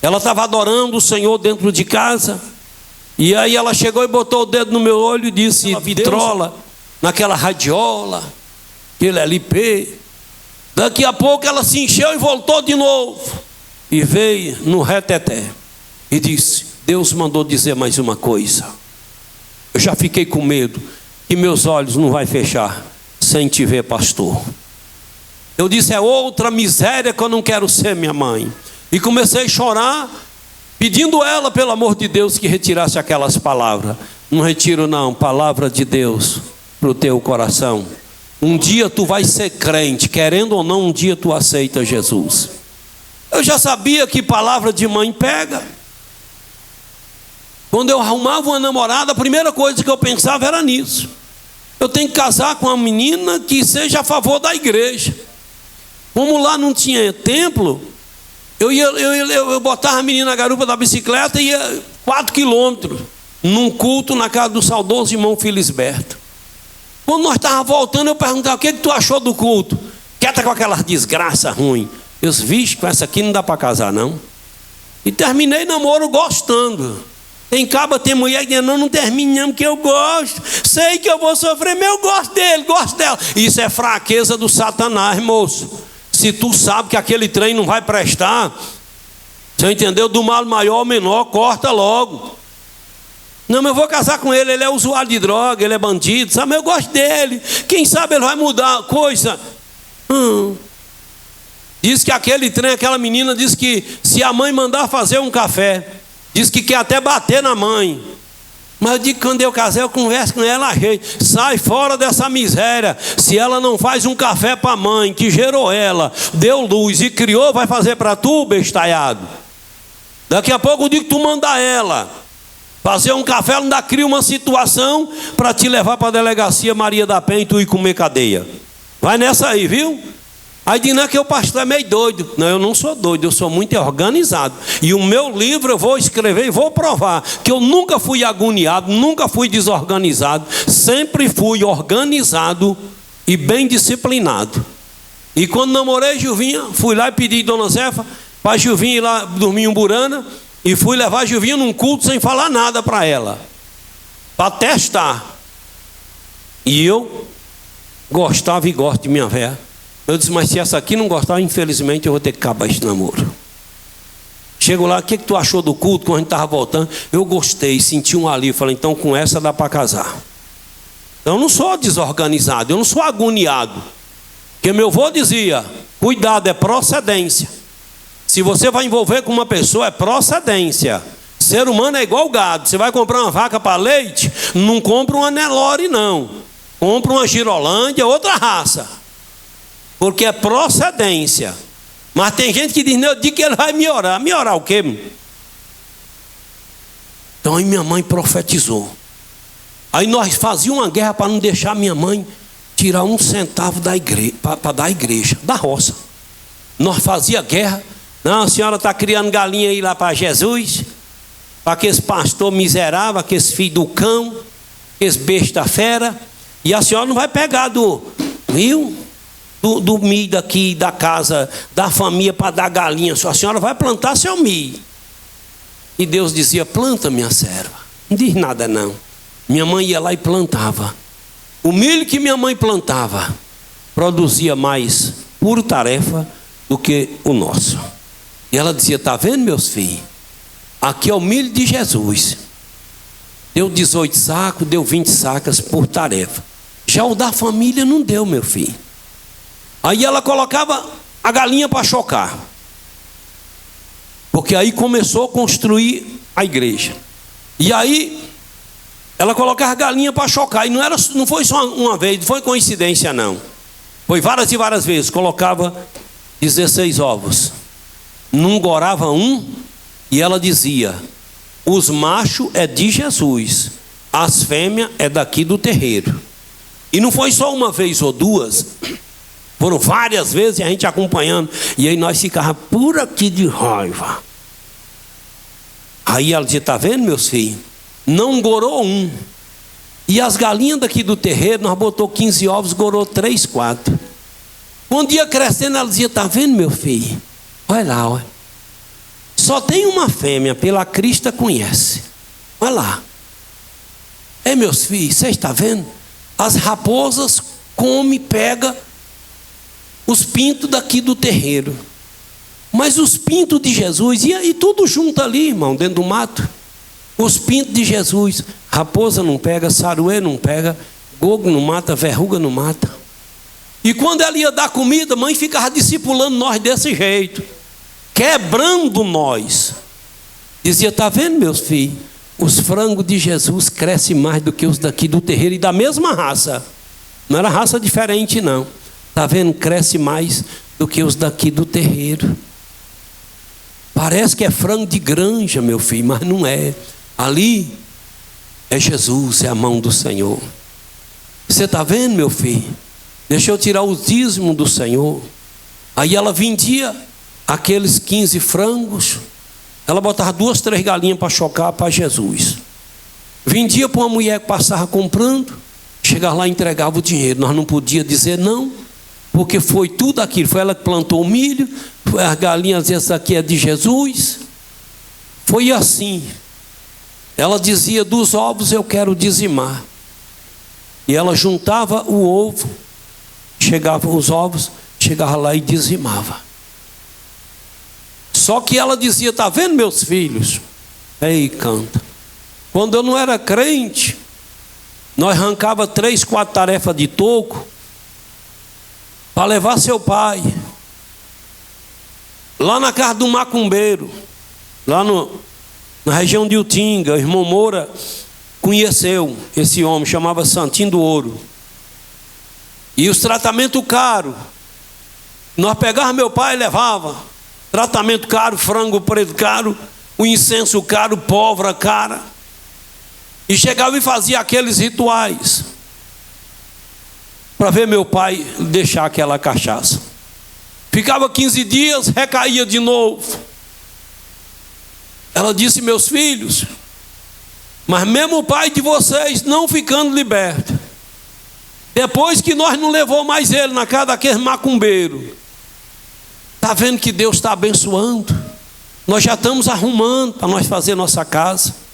ela estava adorando o Senhor dentro de casa, e aí ela chegou e botou o dedo no meu olho e disse, vitrola, naquela radiola, aquele LP. Daqui a pouco ela se encheu e voltou de novo, e veio no reteté, e disse, Deus mandou dizer mais uma coisa. Eu já fiquei com medo, que meus olhos não vai fechar sem te ver, pastor. Eu disse, é outra miséria que eu não quero ser, minha mãe. E comecei a chorar, pedindo ela, pelo amor de Deus, que retirasse aquelas palavras. Não retiro não, palavra de Deus para o teu coração. Um dia tu vai ser crente, querendo ou não, um dia tu aceita Jesus. Eu já sabia que palavra de mãe pega. Quando eu arrumava uma namorada, a primeira coisa que eu pensava era nisso. Eu tenho que casar com uma menina que seja a favor da igreja. Como lá não tinha templo, eu botava a menina na garupa da bicicleta e ia 4 quilômetros num culto na casa do saudoso irmão Felisberto. Quando nós estávamos voltando, eu perguntava: o que tu achou do culto? Quieta com aquela desgraça ruim. Eu disse: vixe, com essa aqui não dá para casar não. E terminei namoro gostando. Tem caba, tem mulher que diz: não terminamos que eu gosto. Sei que eu vou sofrer, mas eu gosto dele, gosto dela. Isso é fraqueza do Satanás, moço. Se tu sabe que aquele trem não vai prestar, você entendeu? Do mal maior ao menor, corta logo. Não, mas eu vou casar com ele, ele é usuário de droga, ele é bandido, sabe? Mas eu gosto dele. Quem sabe ele vai mudar coisa. Diz que aquele trem, aquela menina diz que se a mãe mandar fazer um café, diz que quer até bater na mãe. Mas eu digo: quando eu casei, eu converso com ela, gente, sai fora dessa miséria. Se ela não faz um café para a mãe que gerou ela, deu luz e criou, vai fazer para tu, bestalhado? Daqui a pouco eu digo que tu manda ela fazer um café, ela ainda cria uma situação para te levar para a delegacia Maria da Penha e tu ir comer cadeia. Vai nessa aí, viu? Aí diz: não, é que o pastor é meio doido. Não, eu não sou doido, eu sou muito organizado. E o meu livro eu vou escrever e vou provar que eu nunca fui agoniado, nunca fui desorganizado, sempre fui organizado e bem disciplinado. E quando namorei Gilvinha, fui lá e pedi Dona Zefa para Gilvinha ir lá dormir em Umburana, e fui levar Gilvinha num culto sem falar nada para ela, para testar. E eu gostava e gosto de minha véia. Eu disse: mas se essa aqui não gostar, infelizmente eu vou ter que acabar esse namoro. Chego lá: o que tu achou do culto? Quando a gente estava voltando, eu gostei, senti um alívio. Falei: então com essa dá para casar. Eu não sou desorganizado, eu não sou agoniado. Porque meu avô dizia: cuidado, é procedência. Se você vai envolver com uma pessoa, é procedência. Ser humano é igual gado. Você vai comprar uma vaca para leite, não compra uma Nelore não. Compra uma Girolândia, outra raça. Porque é procedência. Mas tem gente que diz: não, eu digo que ele vai me orar. Me orar o quê? Então aí minha mãe profetizou. Aí nós fazíamos uma guerra para não deixar minha mãe tirar 1 centavo da igreja, para dar à igreja, da roça. Nós fazíamos guerra. Não, a senhora está criando galinha aí lá para Jesus, para aqueles pastor miserável, aqueles filhos do cão, aqueles besta fera. E a senhora não vai pegar do milho daqui da casa, da família, para dar galinha. A senhora vai plantar seu milho. E Deus dizia: planta, minha serva. Não diz nada não. Minha mãe ia lá e plantava. O milho que minha mãe plantava produzia mais por tarefa do que o nosso. E ela dizia: está vendo, meus filhos? Aqui é o milho de Jesus. Deu 18 sacos, deu 20 sacas por tarefa. Já o da família não deu, meu filho. Aí ela colocava a galinha para chocar. Porque aí começou a construir a igreja. E aí ela colocava a galinha para chocar. E não foi só uma vez, não foi coincidência não. Foi várias e várias vezes. Colocava 16 ovos. Não gorava um. E ela dizia: os machos é de Jesus, as fêmeas é daqui do terreiro. E não foi só uma vez ou duas, foram várias vezes, e a gente acompanhando. E aí nós ficávamos por aqui de raiva. Aí ela dizia: está vendo, meus filhos? Não gorou um. E as galinhas daqui do terreiro, nós botou 15 ovos, gorou 3, 4. Quando ia crescendo, ela dizia: está vendo, meu filho? Olha lá, olha. Só tem uma fêmea, pela crista conhece. Olha lá. É, meus filhos, vocês estão vendo? As raposas comem, pegam os pintos daqui do terreiro. Mas os pintos de Jesus, e tudo junto ali, irmão, dentro do mato. Os pintos de Jesus, raposa não pega, saruê não pega, gogo não mata, verruga não mata. E quando ela ia dar comida, a mãe ficava discipulando nós desse jeito, quebrando nós. Dizia: está vendo, meus filhos? Os frangos de Jesus crescem mais do que os daqui do terreiro e da mesma raça. Não era raça diferente, não. Está vendo? Cresce mais do que os daqui do terreiro. Parece que é frango de granja, meu filho, mas não é. Ali é Jesus, é a mão do Senhor. Você está vendo, meu filho? Deixa eu tirar o dízimo do Senhor. Aí ela vendia aqueles 15 frangos. Ela botava 2, 3 galinhas para chocar para Jesus. Vendia para uma mulher que passava comprando. Chegava lá e entregava o dinheiro. Nós não podíamos dizer não, porque foi tudo aquilo. Foi ela que plantou o milho, foi as galinhas, essa aqui é de Jesus. Foi assim. Ela dizia: dos ovos eu quero dizimar. E ela juntava o ovo, chegavam os ovos, chegava lá e dizimava. Só que ela dizia: está vendo, meus filhos? Ei, canta. Quando eu não era crente, nós arrancava 3, 4 tarefas de toco para levar seu pai lá na casa do macumbeiro, lá na região de Utinga. O irmão Moura conheceu esse homem, chamava Santinho do Ouro. E os tratamentos caros, nós pegávamos meu pai e levava. Tratamento caro, frango preto caro, o incenso caro, pólvora cara. E chegava e fazia aqueles rituais para ver meu pai deixar aquela cachaça. Ficava 15 dias, recaía de novo. Ela disse: meus filhos, mas mesmo o pai de vocês não ficando liberto, depois que nós não levou mais ele na casa daquele macumbeiro, está vendo que Deus está abençoando? Nós já estamos arrumando para nós fazer nossa casa.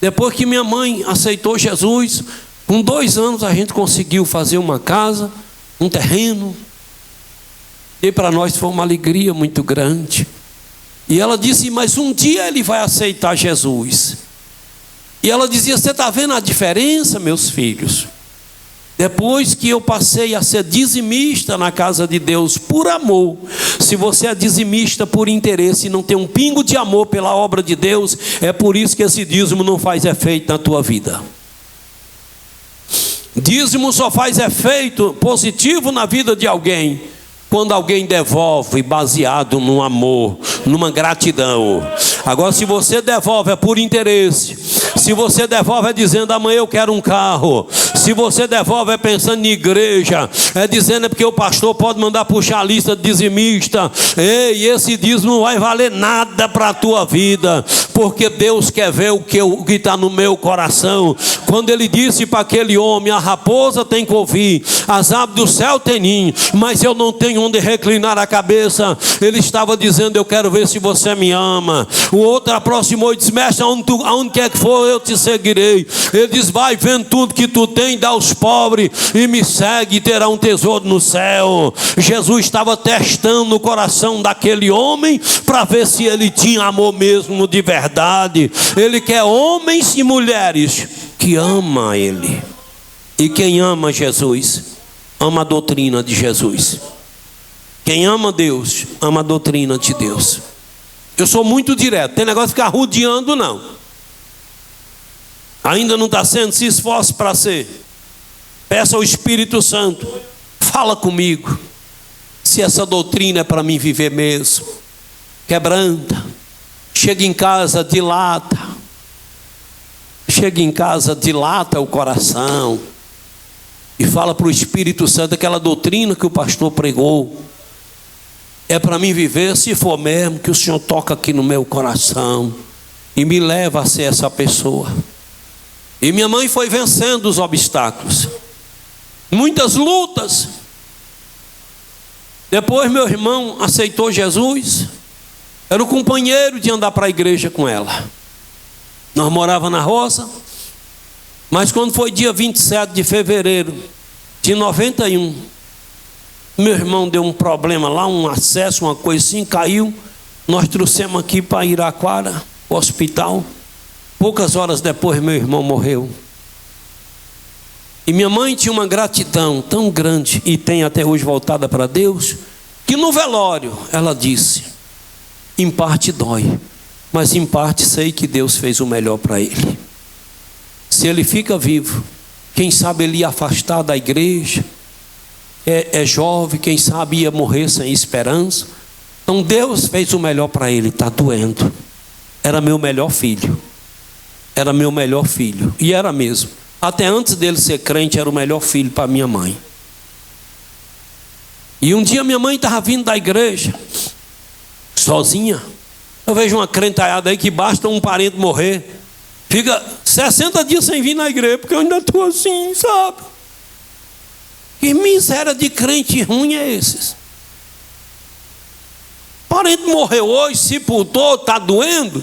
Depois que minha mãe aceitou Jesus, com 2 anos a gente conseguiu fazer uma casa, um terreno. E para nós foi uma alegria muito grande. E ela disse: mas um dia ele vai aceitar Jesus. E ela dizia: você está vendo a diferença, meus filhos? Depois que eu passei a ser dizimista na casa de Deus por amor. Se você é dizimista por interesse e não tem um pingo de amor pela obra de Deus, é por isso que esse dízimo não faz efeito na tua vida. Dízimo só faz efeito positivo na vida de alguém quando alguém devolve baseado no amor, numa gratidão. Agora, se você devolve é por interesse, se você devolve é dizendo: amanhã eu quero um carro, se você devolve é pensando em igreja, é dizendo é porque o pastor pode mandar puxar a lista de dizimista. Ei, esse dízimo não vai valer nada para a tua vida, porque Deus quer ver o que está no meu coração. Quando ele disse para aquele homem: a raposa tem que ouvir, as aves do céu têm ninho, mas eu não tenho onde reclinar a cabeça, ele estava dizendo: eu quero ver se você me ama. O outro aproximou e disse: mestre, aonde quer que for eu te seguirei. Ele diz: vai, vendo tudo que tu tem, dá aos pobres e me segue, e terá um tesouro no céu. Jesus estava testando o coração daquele homem para ver se ele tinha amor mesmo de verdade. Ele quer homens e mulheres que amam ele. E quem ama Jesus ama a doutrina de Jesus. Quem ama Deus ama a doutrina de Deus. Eu sou muito direto, tem negócio de ficar rodeando não. Ainda não está sendo, se esforce para ser. Peça ao Espírito Santo, fala comigo se essa doutrina é para mim viver mesmo. Quebranta. Chega em casa, dilata. Chega em casa, dilata o coração e fala para o Espírito Santo: aquela doutrina que o pastor pregou é para mim viver. Se for mesmo, que o Senhor toca aqui no meu coração e me leva a ser essa pessoa. E minha mãe foi vencendo os obstáculos, muitas lutas. Depois meu irmão aceitou Jesus, era o companheiro de andar para a igreja com ela. Nós morávamos na roça, mas quando foi dia 27 de fevereiro de 91, meu irmão deu um problema lá, um acesso, uma coisa assim, caiu. Nós trouxemos aqui para Iraquara, o hospital. Poucas horas depois meu irmão morreu. E minha mãe tinha uma gratidão tão grande, e tem até hoje voltada para Deus, que no velório ela disse: em parte dói, mas em parte sei que Deus fez o melhor para ele. Se ele fica vivo, Quem sabe ele ia afastar da igreja. É jovem, quem sabe ia morrer sem esperança. Então Deus fez o melhor para ele. Está doendo. Era meu melhor filho. Era meu melhor filho. E era mesmo. Até antes dele ser crente, era o melhor filho para minha mãe. E um dia minha mãe estava vindo da igreja, sozinha. Eu vejo uma crentalhada aí que basta um parente morrer, fica 60 dias sem vir na igreja, porque eu ainda estou assim, sabe? Que miséria de crente ruim é esses? Parente morreu hoje, sepultou, está doendo.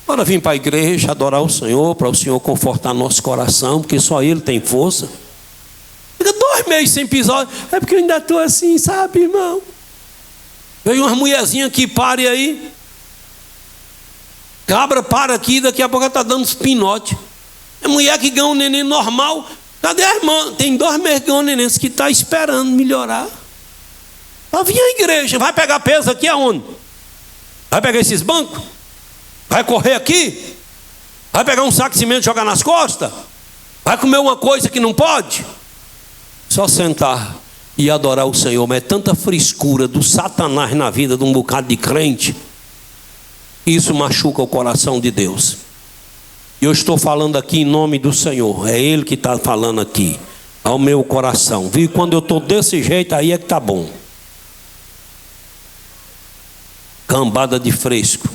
Bora vir para a igreja, adorar o Senhor, para o Senhor confortar nosso coração, porque só Ele tem força. Fica 2 meses sem pisar, é porque eu ainda estou assim, sabe, irmão? Veio umas mulherzinhas que parem aí. Cabra para aqui, daqui a pouco ela está dando uns pinotes. É mulher que ganha um neném normal. Cadê a irmã? Tem 2 meses que ganhou um neném que está esperando melhorar. Vai vir à igreja, vai pegar peso aqui aonde? Vai pegar esses bancos? Vai correr aqui? Vai pegar um saco de cimento e jogar nas costas? Vai comer uma coisa que não pode? Só sentar e adorar o Senhor. Mas é tanta frescura do Satanás na vida de um bocado de crente. Isso machuca o coração de Deus. E eu estou falando aqui em nome do Senhor. É Ele que está falando aqui ao meu coração. Viu? Quando eu estou desse jeito, aí é que está bom. Cambada de fresco.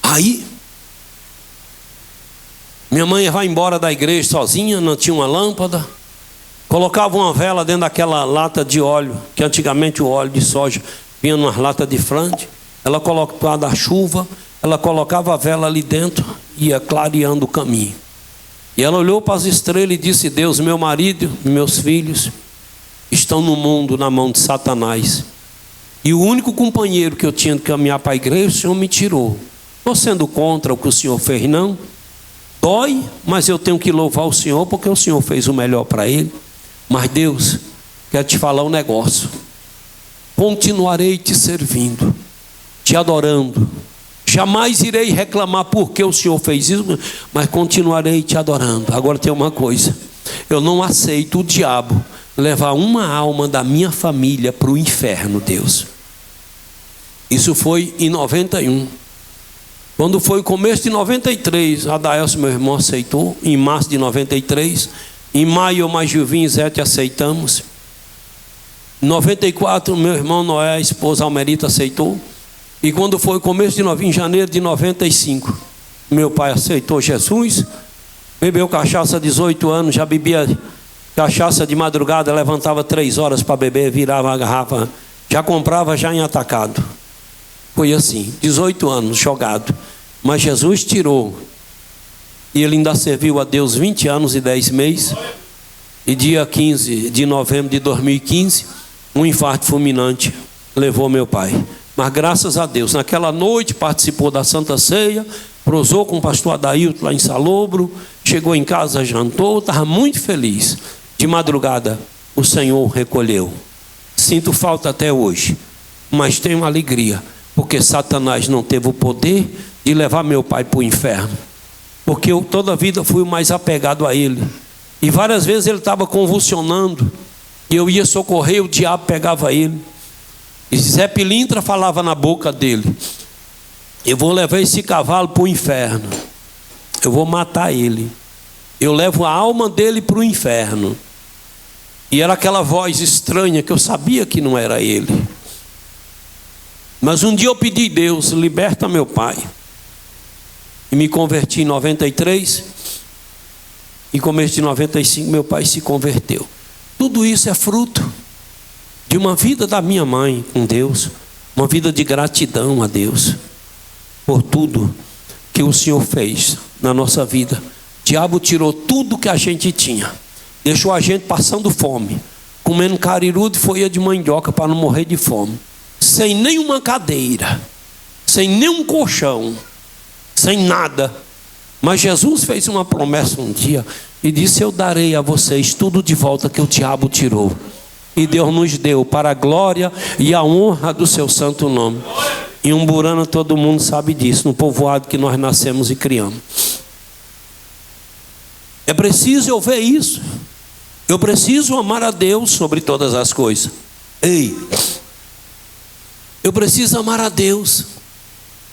Aí minha mãe vai embora da igreja sozinha, não tinha uma lâmpada. Colocava uma vela dentro daquela lata de óleo, que antigamente o óleo de soja vinha numa lata de frente. Ela colocava da chuva, ela colocava a vela ali dentro, ia clareando o caminho. E ela olhou para as estrelas e disse: Deus, meu marido e meus filhos estão no mundo na mão de Satanás. E o único companheiro que eu tinha de caminhar para a igreja, o Senhor me tirou. Estou sendo contra o que o Senhor fez, não. Dói, mas eu tenho que louvar o Senhor, porque o Senhor fez o melhor para ele. Mas Deus, quero te falar um negócio. Continuarei te servindo, te adorando. Jamais irei reclamar porque o Senhor fez isso, mas continuarei te adorando. Agora tem uma coisa: eu não aceito o diabo levar uma alma da minha família para o inferno, Deus. Isso foi em 91. Quando foi o começo de 93, a Daelso, meu irmão, aceitou. Em março de 93. Em maio, eu mais Gilvinho e Zete aceitamos. Em 94, meu irmão Noé, a esposa Almerita, aceitou. E quando foi o começo de em janeiro de 95, meu pai aceitou Jesus. Bebeu cachaça 18 anos, já bebia cachaça de madrugada, levantava 3 horas para beber, virava a garrafa, já comprava já em atacado. Foi assim, 18 anos jogado. Mas Jesus tirou. E ele ainda serviu a Deus 20 anos e 10 meses. E dia 15 de novembro de 2015, um infarto fulminante levou meu pai. Mas graças a Deus, naquela noite participou da Santa Ceia, prosou com o pastor Adailton lá em Salobro, chegou em casa, jantou, estava muito feliz. De madrugada, o Senhor recolheu. Sinto falta até hoje, mas tenho alegria, porque Satanás não teve o poder de levar meu pai para o inferno. Porque eu toda a vida fui o mais apegado a ele. E várias vezes ele estava convulsionando, e eu ia socorrer, o diabo pegava ele. E Zé Pilintra falava na boca dele: eu vou levar esse cavalo para o inferno, eu vou matar ele, eu levo a alma dele para o inferno. E era aquela voz estranha que eu sabia que não era ele. Mas um dia eu pedi: Deus, liberta meu pai. E me converti em 93. Em começo de 95 meu pai se converteu. Tudo isso é fruto de uma vida da minha mãe com Deus, uma vida de gratidão a Deus por tudo que o Senhor fez na nossa vida. O diabo tirou tudo que a gente tinha, deixou a gente passando fome, comendo cariru de folha de mandioca para não morrer de fome, sem nenhuma cadeira, sem nenhum colchão, sem nada. Mas Jesus fez uma promessa um dia e disse: eu darei a vocês tudo de volta que o diabo tirou. E Deus nos deu para a glória e a honra do seu santo nome. Em Umburana todo mundo sabe disso, no povoado que nós nascemos e criamos. É preciso eu ver isso. Eu preciso amar a Deus sobre todas as coisas. Ei, eu preciso amar a Deus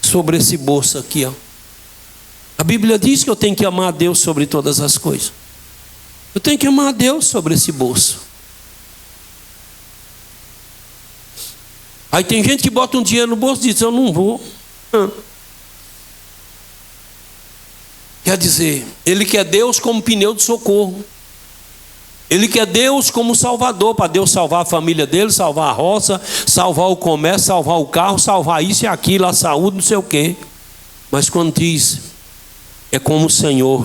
sobre esse bolso aqui, ó. A Bíblia diz que eu tenho que amar a Deus sobre todas as coisas. Eu tenho que amar a Deus sobre esse bolso. Aí tem gente que bota um dinheiro no bolso e diz: eu não vou. Quer dizer, ele quer Deus como pneu de socorro. Ele quer Deus como salvador, para Deus salvar a família dele, salvar a roça, salvar o comércio, salvar o carro, salvar isso e aquilo, a saúde, não sei o quê. Mas quando diz, é como o Senhor,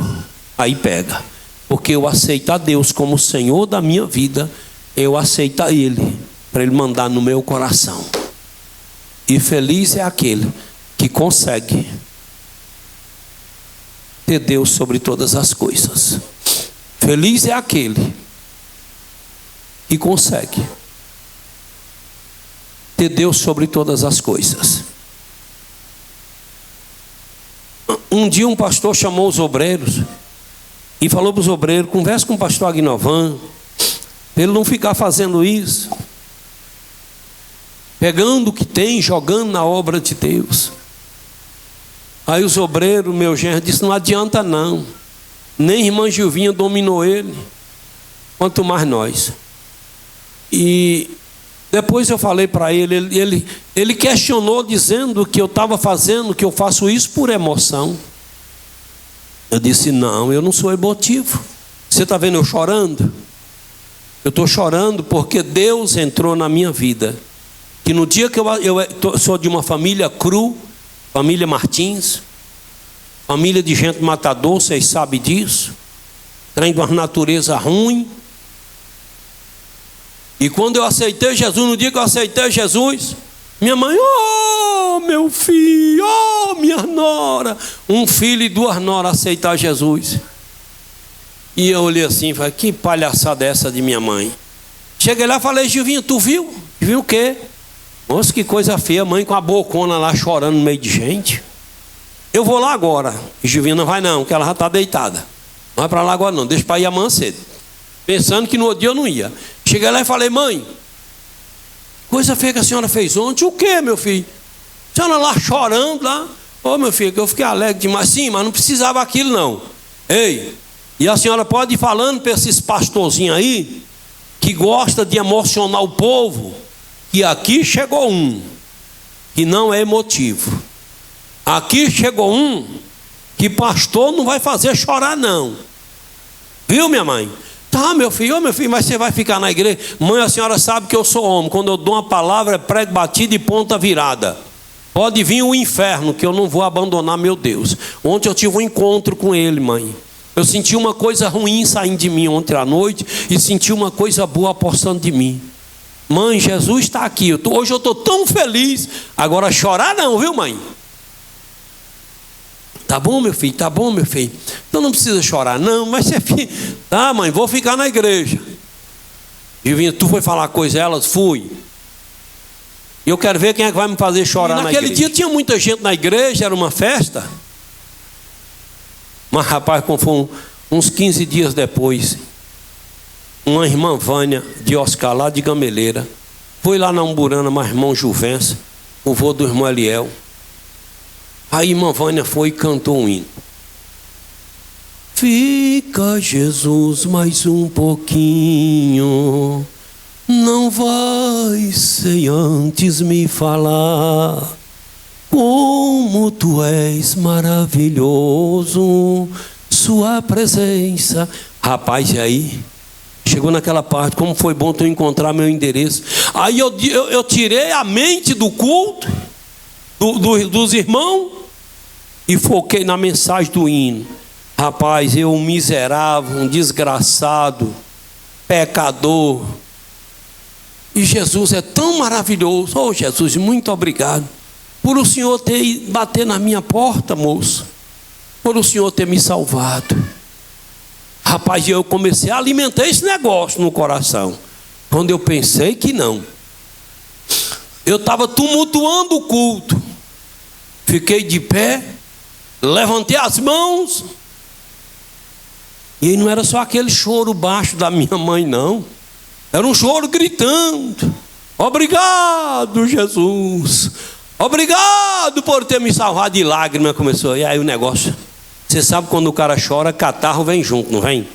aí pega. Porque eu aceitar Deus como o Senhor da minha vida, eu aceitar Ele, para Ele mandar no meu coração. E feliz é aquele que consegue ter Deus sobre todas as coisas. Feliz é aquele que consegue ter Deus sobre todas as coisas. Um dia um pastor chamou os obreiros e falou para os obreiros: converse com o pastor Agnovan, para ele não ficar fazendo isso, pegando o que tem, jogando na obra de Deus. Aí os obreiros, meu genro, disse: não adianta não, nem irmã Gilvinha dominou ele, quanto mais nós. E depois eu falei para ele questionou, dizendo que eu estava fazendo, que eu faço isso por emoção. Eu disse: não, eu não sou emotivo. Você está vendo eu chorando? Eu estou chorando porque Deus entrou na minha vida. Que no dia que eu sou de uma família cru, família Martins, família de gente matador, vocês sabem disso, trem de uma natureza ruim. E quando eu aceitei Jesus, no dia que eu aceitei Jesus, minha mãe: oh meu filho, oh minha nora, um filho e duas noras aceitar Jesus. E eu olhei assim e falei: que palhaçada é essa de minha mãe? Cheguei lá e falei: Gilvinho, tu viu? Viu o quê? Nossa, que coisa feia, mãe com a bocona lá chorando no meio de gente. Eu vou lá agora. E Gilvinho: não vai não, que ela já está deitada. Não vai para lá agora não, deixa para ir amanhã cedo. Pensando que no outro dia eu não ia. Cheguei lá e falei: mãe, coisa feia que a senhora fez ontem. O que, meu filho? A senhora lá chorando lá. Ô meu filho, que eu fiquei alegre demais. Sim, mas não precisava aquilo não. Ei, e a senhora pode ir falando para esses pastorzinhos aí, que gosta de emocionar o povo, que aqui chegou um que não é emotivo. Aqui chegou um que pastor não vai fazer chorar não. Viu, minha mãe? Tá, meu filho, mas você vai ficar na igreja? Mãe, a senhora sabe que eu sou homem. Quando eu dou uma palavra, é prego batido e ponta virada. Pode vir o inferno, que eu não vou abandonar meu Deus. Ontem eu tive um encontro com ele, mãe. Eu senti uma coisa ruim saindo de mim ontem à noite e senti uma coisa boa apostando de mim. Mãe, Jesus está aqui. Hoje eu estou tão feliz. Agora chorar não, viu, mãe? Tá bom, meu filho? Tá bom, meu filho? Então não precisa chorar, não. Mas você fica... Tá, mãe, vou ficar na igreja. Gilvinho, tu foi falar coisa a elas? Fui. E eu quero ver quem é que vai me fazer chorar na igreja. Naquele dia tinha muita gente na igreja, era uma festa. Mas, rapaz, como foi uns 15 dias depois, uma irmã Vânia, de Oscar, lá de Gameleira, foi lá na Umburana, mas irmão Juvencio, o vô do irmão Eliel. Aí irmã Vânia foi e cantou um hino. Fica, Jesus, mais um pouquinho, não vai sem antes me falar como tu és maravilhoso, sua presença. Rapaz, e aí? Chegou naquela parte: como foi bom tu encontrar meu endereço. Aí eu tirei a mente do culto, dos irmãos, e foquei na mensagem do hino. Rapaz, eu um miserável, um desgraçado, pecador, e Jesus é tão maravilhoso. Oh Jesus, muito obrigado por o Senhor ter bater na minha porta, moço, por o Senhor ter me salvado. Rapaz, eu comecei a alimentar esse negócio no coração. Quando eu pensei que não, eu estava tumultuando o culto. Fiquei de pé, levantei as mãos E aí não era só aquele choro baixo da minha mãe, não. Era um choro gritando: obrigado, Jesus. Obrigado por ter me salvado. De lágrima começou. E aí o negócio, você sabe quando o cara chora, catarro vem junto, não vem?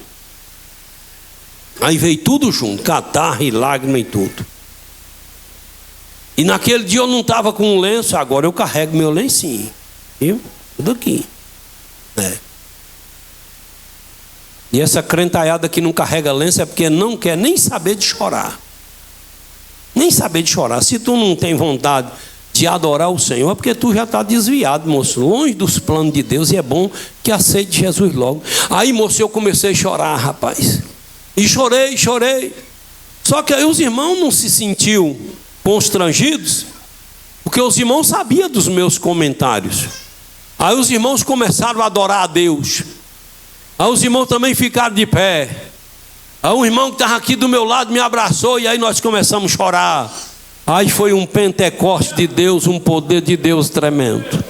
Aí veio tudo junto, catarro e lágrima e tudo. E naquele dia eu não estava com um lenço, agora eu carrego meu lencinho, viu? Tudo aqui. E essa crentaiada que não carrega lenço é porque não quer nem saber de chorar. Nem saber de chorar. Se tu não tem vontade de adorar o Senhor, é porque tu já está desviado, moço, longe dos planos de Deus, e é bom que aceite Jesus logo. Aí, moço, eu comecei a chorar, rapaz. E chorei. Só que aí os irmãos não se sentiam constrangidos, porque os irmãos sabiam dos meus comentários. Aí os irmãos começaram a adorar a Deus. Aí os irmãos também ficaram de pé. Aí um irmão que estava aqui do meu lado me abraçou, e aí nós começamos a chorar. Aí foi um Pentecoste de Deus, um poder de Deus tremendo.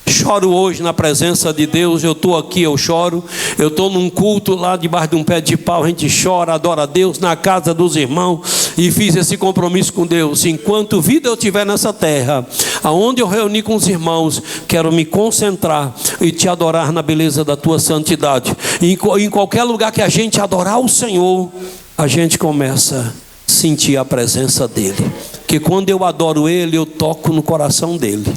Choro hoje na presença de Deus. Eu estou aqui, eu choro. Eu estou num culto lá debaixo de um pé de pau. A gente chora, adora a Deus na casa dos irmãos. E fiz esse compromisso com Deus: enquanto vida eu tiver nessa terra, aonde eu reuni com os irmãos, quero me concentrar e te adorar na beleza da tua santidade. E em qualquer lugar que a gente adorar o Senhor, a gente começa a sentir a presença dele. Que quando eu adoro ele, eu toco no coração dele.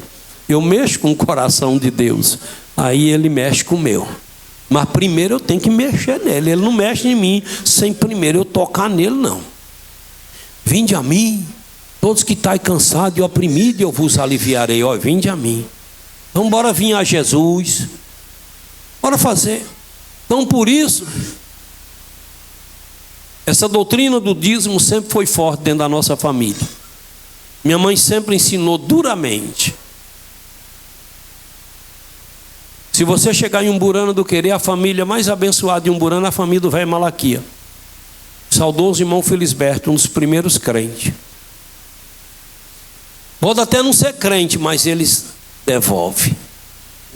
Eu mexo com o coração de Deus, aí ele mexe com o meu. Mas primeiro eu tenho que mexer nele. Ele não mexe em mim sem primeiro eu tocar nele, não. Vinde a mim, todos que estáis cansados e oprimidos, eu vos aliviarei. Ó, vinde a mim. Então bora vir a Jesus. Bora fazer. Então por isso, essa doutrina do dízimo sempre foi forte dentro da nossa família. Minha mãe sempre ensinou duramente. Se você chegar em Umburana do Querer, a família mais abençoada de Umburana é a família do velho Malaquia. Saudoso irmão Felisberto, um dos primeiros crentes. Pode até não ser crente, mas eles devolvem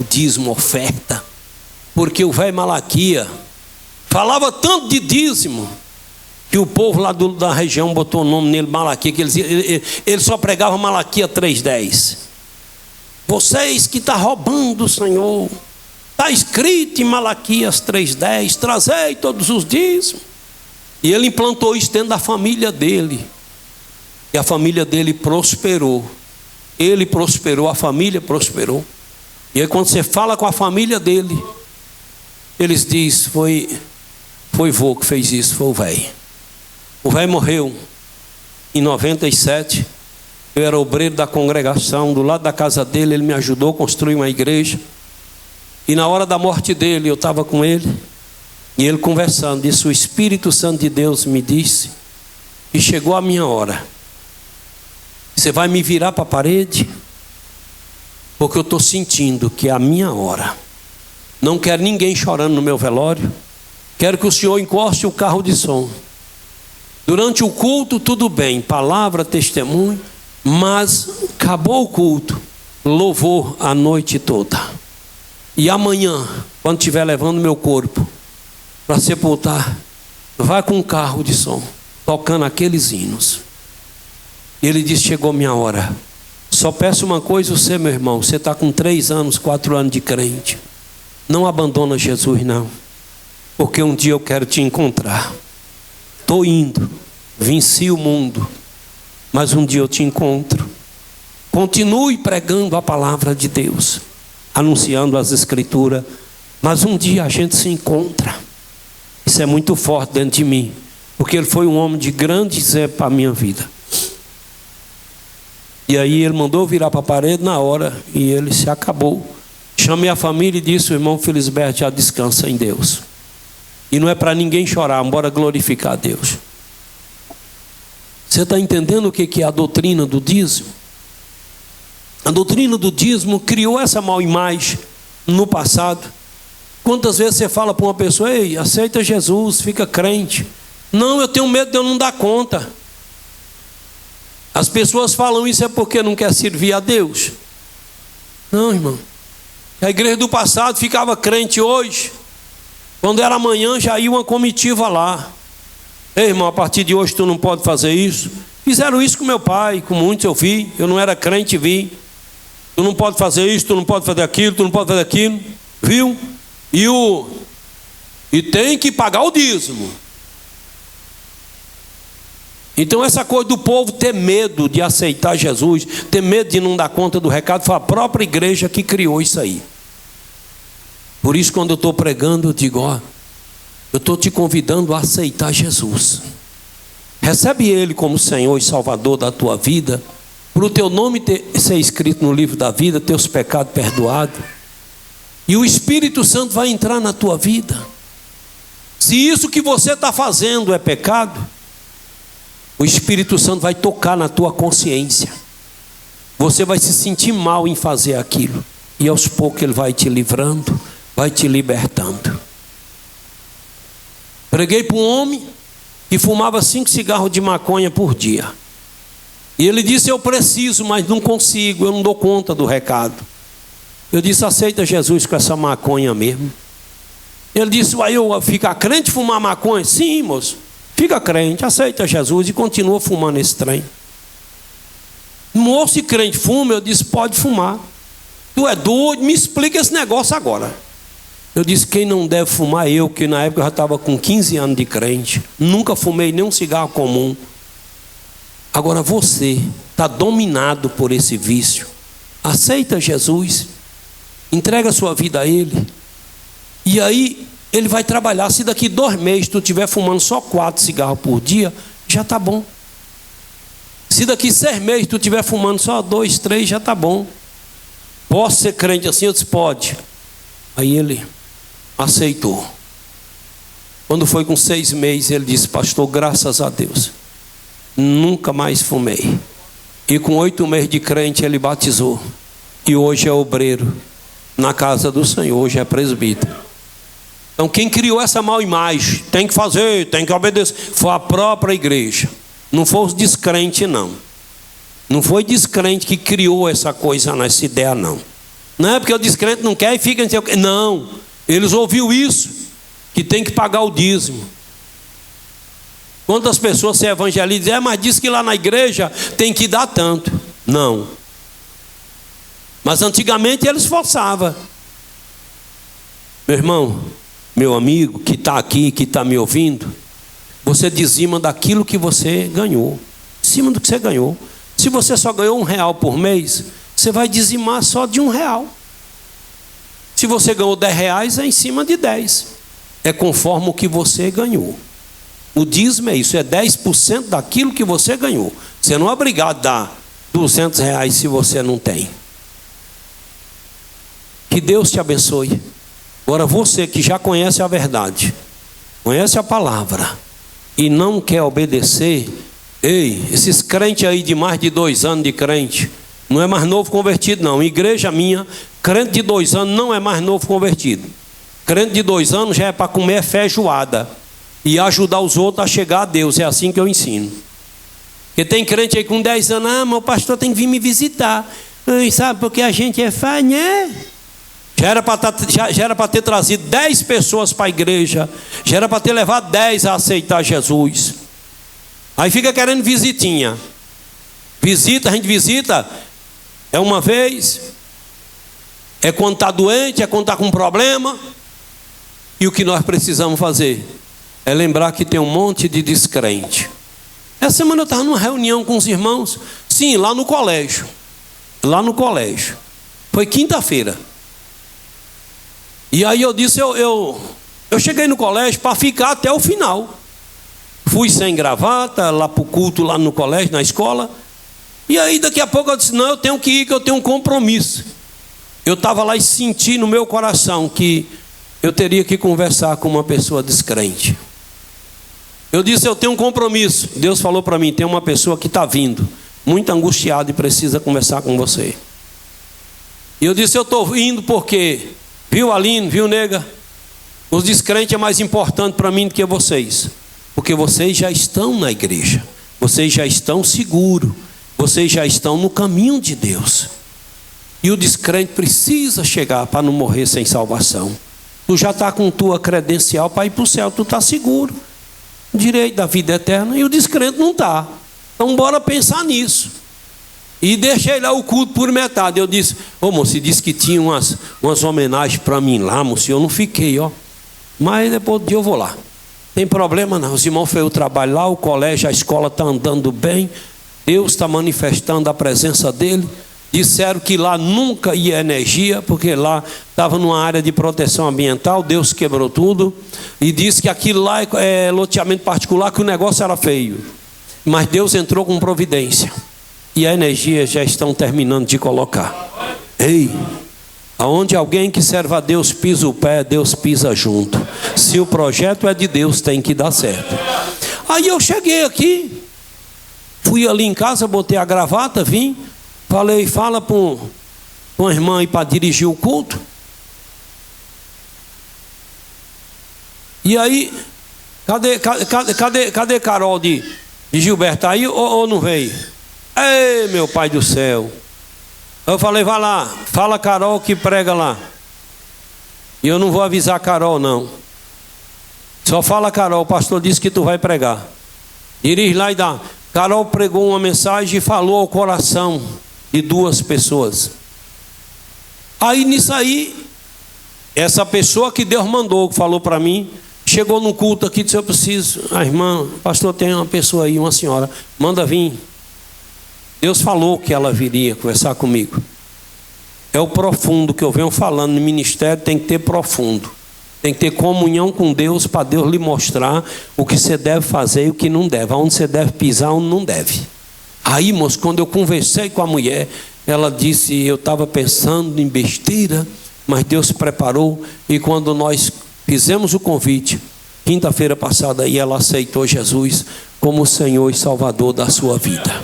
o dízimo, oferta. Porque o velho Malaquia falava tanto de dízimo, que o povo lá da região botou o nome nele, Malaquia, que ele só pregava Malaquia 3:10. Vocês que estão roubando o Senhor, está escrito em Malaquias 3:10, trazei todos os dízimos. E ele implantou isso dentro da família dele. E a família dele prosperou. Ele prosperou, a família prosperou. E aí quando você fala com a família dele, eles dizem: foi vô que fez isso, foi o velho. O velho morreu em 97. Eu era obreiro da congregação, do lado da casa dele, ele me ajudou a construir uma igreja. E na hora da morte dele, eu estava com ele, e ele conversando, disse: o Espírito Santo de Deus me disse que chegou a minha hora. Você vai me virar para a parede, porque eu estou sentindo que é a minha hora. Não quero ninguém chorando no meu velório. Quero que o senhor encoste o carro de som. Durante o culto, tudo bem, palavra, testemunho. Mas acabou o culto, louvor a noite toda. E amanhã, quando estiver levando meu corpo para sepultar, vai com um carro de som, tocando aqueles hinos. Ele disse: chegou minha hora. Só peço uma coisa, você, meu irmão, você está com 3 anos, 4 anos de crente. Não abandona Jesus, não. Porque um dia eu quero te encontrar. Estou indo, venci o mundo, mas um dia eu te encontro. Continue pregando a palavra de Deus, anunciando as escrituras, mas um dia a gente se encontra. Isso é muito forte dentro de mim, porque ele foi um homem de grande zelo para a minha vida. E aí ele mandou virar para a parede na hora, e ele se acabou. Chamei a família e disse: o irmão Felisberto já descansa em Deus. E não é para ninguém chorar, bora glorificar a Deus. Você está entendendo o que é a doutrina do dízimo? A doutrina do dízimo criou essa mal imagem no passado. Quantas vezes você fala para uma pessoa: ei, aceita Jesus, fica crente. Não, eu tenho medo de eu não dar conta. As pessoas falam isso é porque não quer servir a Deus. Não, irmão. A igreja do passado ficava crente hoje. Quando era amanhã, já ia uma comitiva lá. Ei, irmão, a partir de hoje tu não pode fazer isso. Fizeram isso com meu pai, com muitos eu vi. Eu não era crente, vi. Tu não pode fazer isso, tu não pode fazer aquilo, tu não pode fazer aquilo. Viu? E tem que pagar o dízimo. Então essa coisa do povo ter medo de aceitar Jesus, ter medo de não dar conta do recado, foi a própria igreja que criou isso aí. Por isso quando eu estou pregando, eu digo, ó, eu estou te convidando a aceitar Jesus. Recebe Ele como Senhor e Salvador da tua vida, para o teu nome ser escrito no livro da vida, teus pecados perdoados. E o Espírito Santo vai entrar na tua vida. Se isso que você está fazendo é pecado, o Espírito Santo vai tocar na tua consciência. Você vai se sentir mal em fazer aquilo. E aos poucos Ele vai te livrando, vai te libertando. Preguei para um homem que fumava 5 cigarros de maconha por dia. E ele disse, eu preciso, mas não consigo, eu não dou conta do recado. Eu disse, aceita Jesus com essa maconha mesmo. Ele disse, aí eu ficar crente fumar maconha? Sim, moço. Fica crente, aceita Jesus e continua fumando esse trem. Moço, e crente fuma? Eu disse, pode fumar. Tu é doido? Me explica esse negócio agora. Eu disse, quem não deve fumar eu, que na época eu já estava com 15 anos de crente. Nunca fumei nem um cigarro comum. Agora você está dominado por esse vício. Aceita Jesus. Entrega a sua vida a Ele. E aí Ele vai trabalhar. Se daqui 2 meses tu estiver fumando só 4 cigarros por dia, já está bom. Se daqui 6 meses tu estiver fumando só 2, 3, já está bom. Posso ser crente assim? Eu disse, pode. Aí ele aceitou. Quando foi com 6 meses, ele disse, pastor, graças a Deus, nunca mais fumei. E com 8 meses de crente, ele batizou. E hoje é obreiro na casa do Senhor, hoje é presbítero. Então quem criou essa mal imagem, tem que fazer, tem que obedecer, foi a própria igreja. Não foi os descrentes, não. Não foi descrente que criou essa coisa, essa ideia, não. Não é porque o descrente não quer e fica não sei o quê. Não, eles ouviram isso, que tem que pagar o dízimo. Quantas pessoas se evangelizam e dizem, mas diz que lá na igreja tem que dar tanto. Não. Mas antigamente eles forçavam. Meu irmão, meu amigo que está aqui, que está me ouvindo, você dizima daquilo que você ganhou. Em cima do que você ganhou. Se você só ganhou R$1 por mês, você vai dizimar só de R$1. Se você ganhou R$10, é em cima de 10. É conforme o que você ganhou. O dízimo é isso, é 10% daquilo que você ganhou. Você não é obrigado a dar R$200 se você não tem. Que Deus te abençoe. Agora você que já conhece a verdade, conhece a palavra e não quer obedecer, ei, esses crentes aí de mais de 2 anos de crente, não é mais novo convertido não. Igreja minha, crente de 2 anos não é mais novo convertido. Crente de 2 anos já é para comer feijoada e ajudar os outros a chegar a Deus. É assim que eu ensino. Porque tem crente aí com 10 anos, ah, meu pastor tem que vir me visitar. Ai, sabe porque a gente é fã, né? Já era para ter trazido 10 pessoas para a igreja. Já era para ter levado 10 a aceitar Jesus. Aí fica querendo visitinha. Visita, a gente visita. É uma vez. É quando está doente, é quando está com problema. E o que nós precisamos fazer? É lembrar que tem um monte de descrente. Essa semana eu estava numa reunião com os irmãos. Sim, lá no colégio. Lá no colégio. Foi quinta-feira. E aí eu disse, eu cheguei no colégio para ficar até o final. Fui sem gravata, lá para o culto, lá no colégio, na escola. E aí daqui a pouco eu disse, não, eu tenho que ir, que eu tenho um compromisso. Eu estava lá e senti no meu coração que eu teria que conversar com uma pessoa descrente. Eu disse, eu tenho um compromisso. Deus falou para mim, tem uma pessoa que está vindo, muito angustiada e precisa conversar com você. E eu disse, eu estou indo porque... Viu, Aline? Viu, nega? Os descrentes é mais importante para mim do que vocês. Porque vocês já estão na igreja. Vocês já estão seguros. Vocês já estão no caminho de Deus. E o descrente precisa chegar para não morrer sem salvação. Tu já está com tua credencial para ir para o céu, tu está seguro. Direito da vida eterna, e o descrente não está. Então bora pensar nisso. E deixei lá o culto por metade. Eu disse, ô moço, você disse que tinha umas homenagens para mim lá, moço, eu não fiquei, ó. Mas depois do dia eu vou lá. Tem problema não, os irmãos fez o trabalho lá, o colégio, a escola está andando bem. Deus está manifestando a presença dele. Disseram que lá nunca ia energia, porque lá estava numa área de proteção ambiental. Deus quebrou tudo e disse que aquilo lá é loteamento particular, que o negócio era feio. Mas Deus entrou com providência e a energia já estão terminando de colocar. Ei, aonde alguém que serve a Deus pisa o pé, Deus pisa junto. Se o projeto é de Deus, tem que dar certo. Aí eu cheguei aqui, fui ali em casa, botei a gravata, vim. Falei, fala para uma irmã aí para dirigir o culto. E aí, cadê Carol de Gilberto? Aí ou não veio? Ei, meu pai do céu. Eu falei, vai lá, fala Carol que prega lá. E eu não vou avisar Carol não. Só fala Carol, o pastor disse que tu vai pregar. Dirige lá e dá. Carol pregou uma mensagem e falou ao coração de duas pessoas. Aí nisso aí, essa pessoa que Deus mandou, que falou para mim, chegou no culto aqui e disse, eu preciso, a irmã, pastor, tem uma pessoa aí, uma senhora, manda vir. Deus falou que ela viria conversar comigo. É o profundo que eu venho falando no ministério, tem que ter profundo. Tem que ter comunhão com Deus para Deus lhe mostrar o que você deve fazer e o que não deve, aonde você deve pisar, onde não deve. Aí, moço, quando eu conversei com a mulher, ela disse, eu estava pensando em besteira, mas Deus preparou, e quando nós fizemos o convite, quinta-feira passada, aí ela aceitou Jesus como o Senhor e Salvador da sua vida.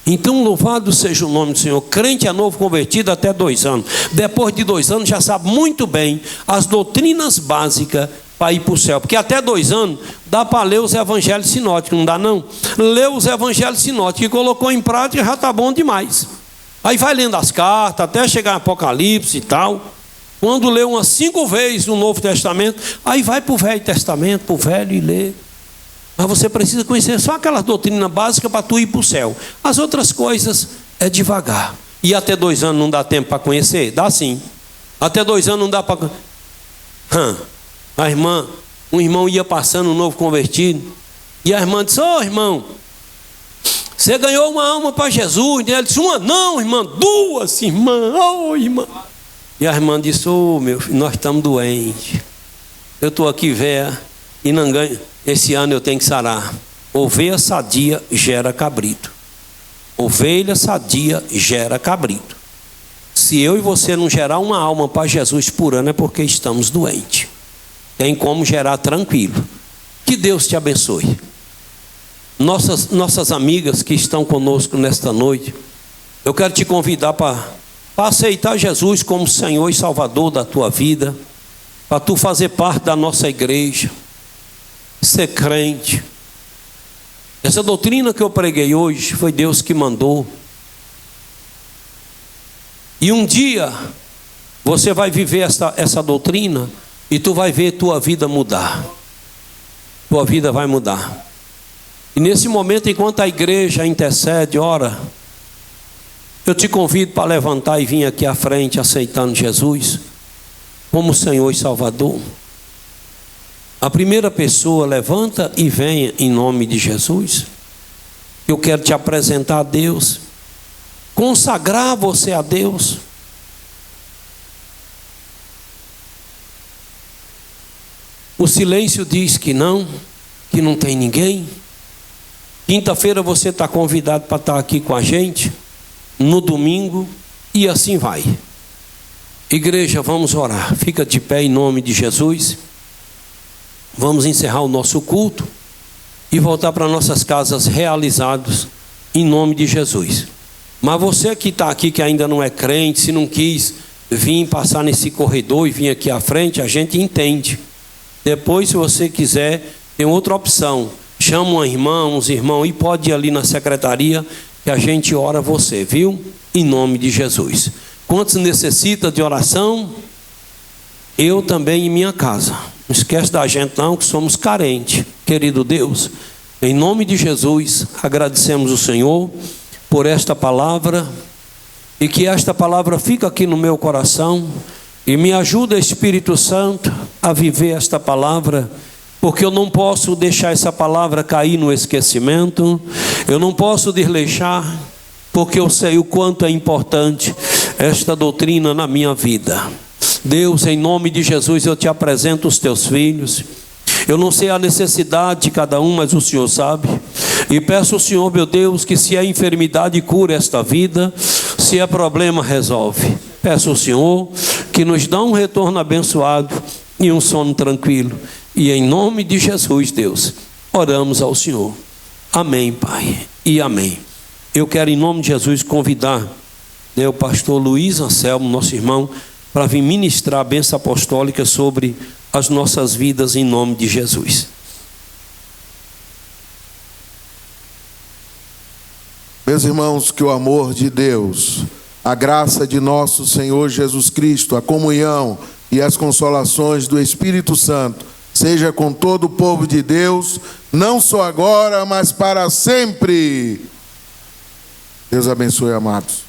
Então louvado seja o nome do Senhor. Crente é novo convertido até 2 anos. Depois de 2 anos já sabe muito bem as doutrinas básicas para ir para o céu. Porque até 2 anos dá para ler os evangelhos sinóticos, não dá não? Lê os evangelhos sinóticos e colocou em prática, já está bom demais. Aí vai lendo as cartas até chegar em Apocalipse e tal. Quando lê umas 5 vezes o Novo Testamento, aí vai para o Velho Testamento, para o Velho e lê. Mas você precisa conhecer só aquelas doutrinas básicas para tu ir para o céu. As outras coisas é devagar. E até 2 anos não dá tempo para conhecer? Dá sim. Até 2 anos não dá para... A irmã, um irmão ia passando, um novo convertido, e a irmã disse, ô irmão, você ganhou uma alma para Jesus. E ele disse, uma não, irmã, 2, irmã, ô irmã. E a irmã disse, ô meu filho, nós estamos doentes. Eu estou aqui velha e não ganho. Esse ano eu tenho que sarar. Ovelha sadia gera cabrito. Ovelha sadia gera cabrito. Se eu e você não gerar uma alma para Jesus por ano, é porque estamos doentes. Tem como gerar tranquilo. Que Deus te abençoe. Nossas amigas que estão conosco nesta noite, eu quero te convidar para aceitar Jesus como Senhor e Salvador da tua vida, para tu fazer parte da nossa igreja, ser crente. Essa doutrina que eu preguei hoje foi Deus que mandou. E um dia você vai viver essa doutrina e tu vai ver tua vida mudar. Tua vida vai mudar. E nesse momento, enquanto a igreja intercede, ora, eu te convido para levantar e vir aqui à frente aceitando Jesus como Senhor e Salvador. A primeira pessoa, levanta e venha em nome de Jesus. Eu quero te apresentar a Deus, consagrar você a Deus. O silêncio diz que não tem ninguém. Quinta-feira você está convidado para estar aqui com a gente, no domingo, e assim vai. Igreja, vamos orar. Fica de pé em nome de Jesus. Vamos encerrar o nosso culto e voltar para nossas casas realizados em nome de Jesus. Mas você que está aqui, que ainda não é crente, se não quis vir passar nesse corredor e vir aqui à frente, a gente entende. Depois, se você quiser, tem outra opção. Chama uma irmã, uns irmãos e pode ir ali na secretaria que a gente ora você, viu? Em nome de Jesus. Quantos necessitam de oração? eu também em minha casa. Não esquece da gente não, que somos carentes. Querido Deus, em nome de Jesus, agradecemos o Senhor por esta palavra, e que esta palavra fique aqui no meu coração, e me ajuda, Espírito Santo, a viver esta palavra, porque eu não posso deixar essa palavra cair no esquecimento, eu não posso desleixar, porque eu sei o quanto é importante esta doutrina na minha vida. Deus, em nome de Jesus, eu te apresento os teus filhos. Eu não sei a necessidade de cada um, mas o Senhor sabe. E peço ao Senhor, meu Deus, que se é enfermidade, cura esta vida, se é problema, resolve. Peço ao Senhor que nos dá um retorno abençoado e um sono tranquilo. E em nome de Jesus, Deus, oramos ao Senhor. Amém, Pai, e amém. Eu quero, em nome de Jesus, convidar o pastor Luiz Anselmo, nosso irmão, para vir ministrar a bênção apostólica sobre as nossas vidas, em nome de Jesus. Meus irmãos, que o amor de Deus, a graça de nosso Senhor Jesus Cristo, a comunhão e as consolações do Espírito Santo seja com todo o povo de Deus, não só agora, mas para sempre. Deus abençoe, amados.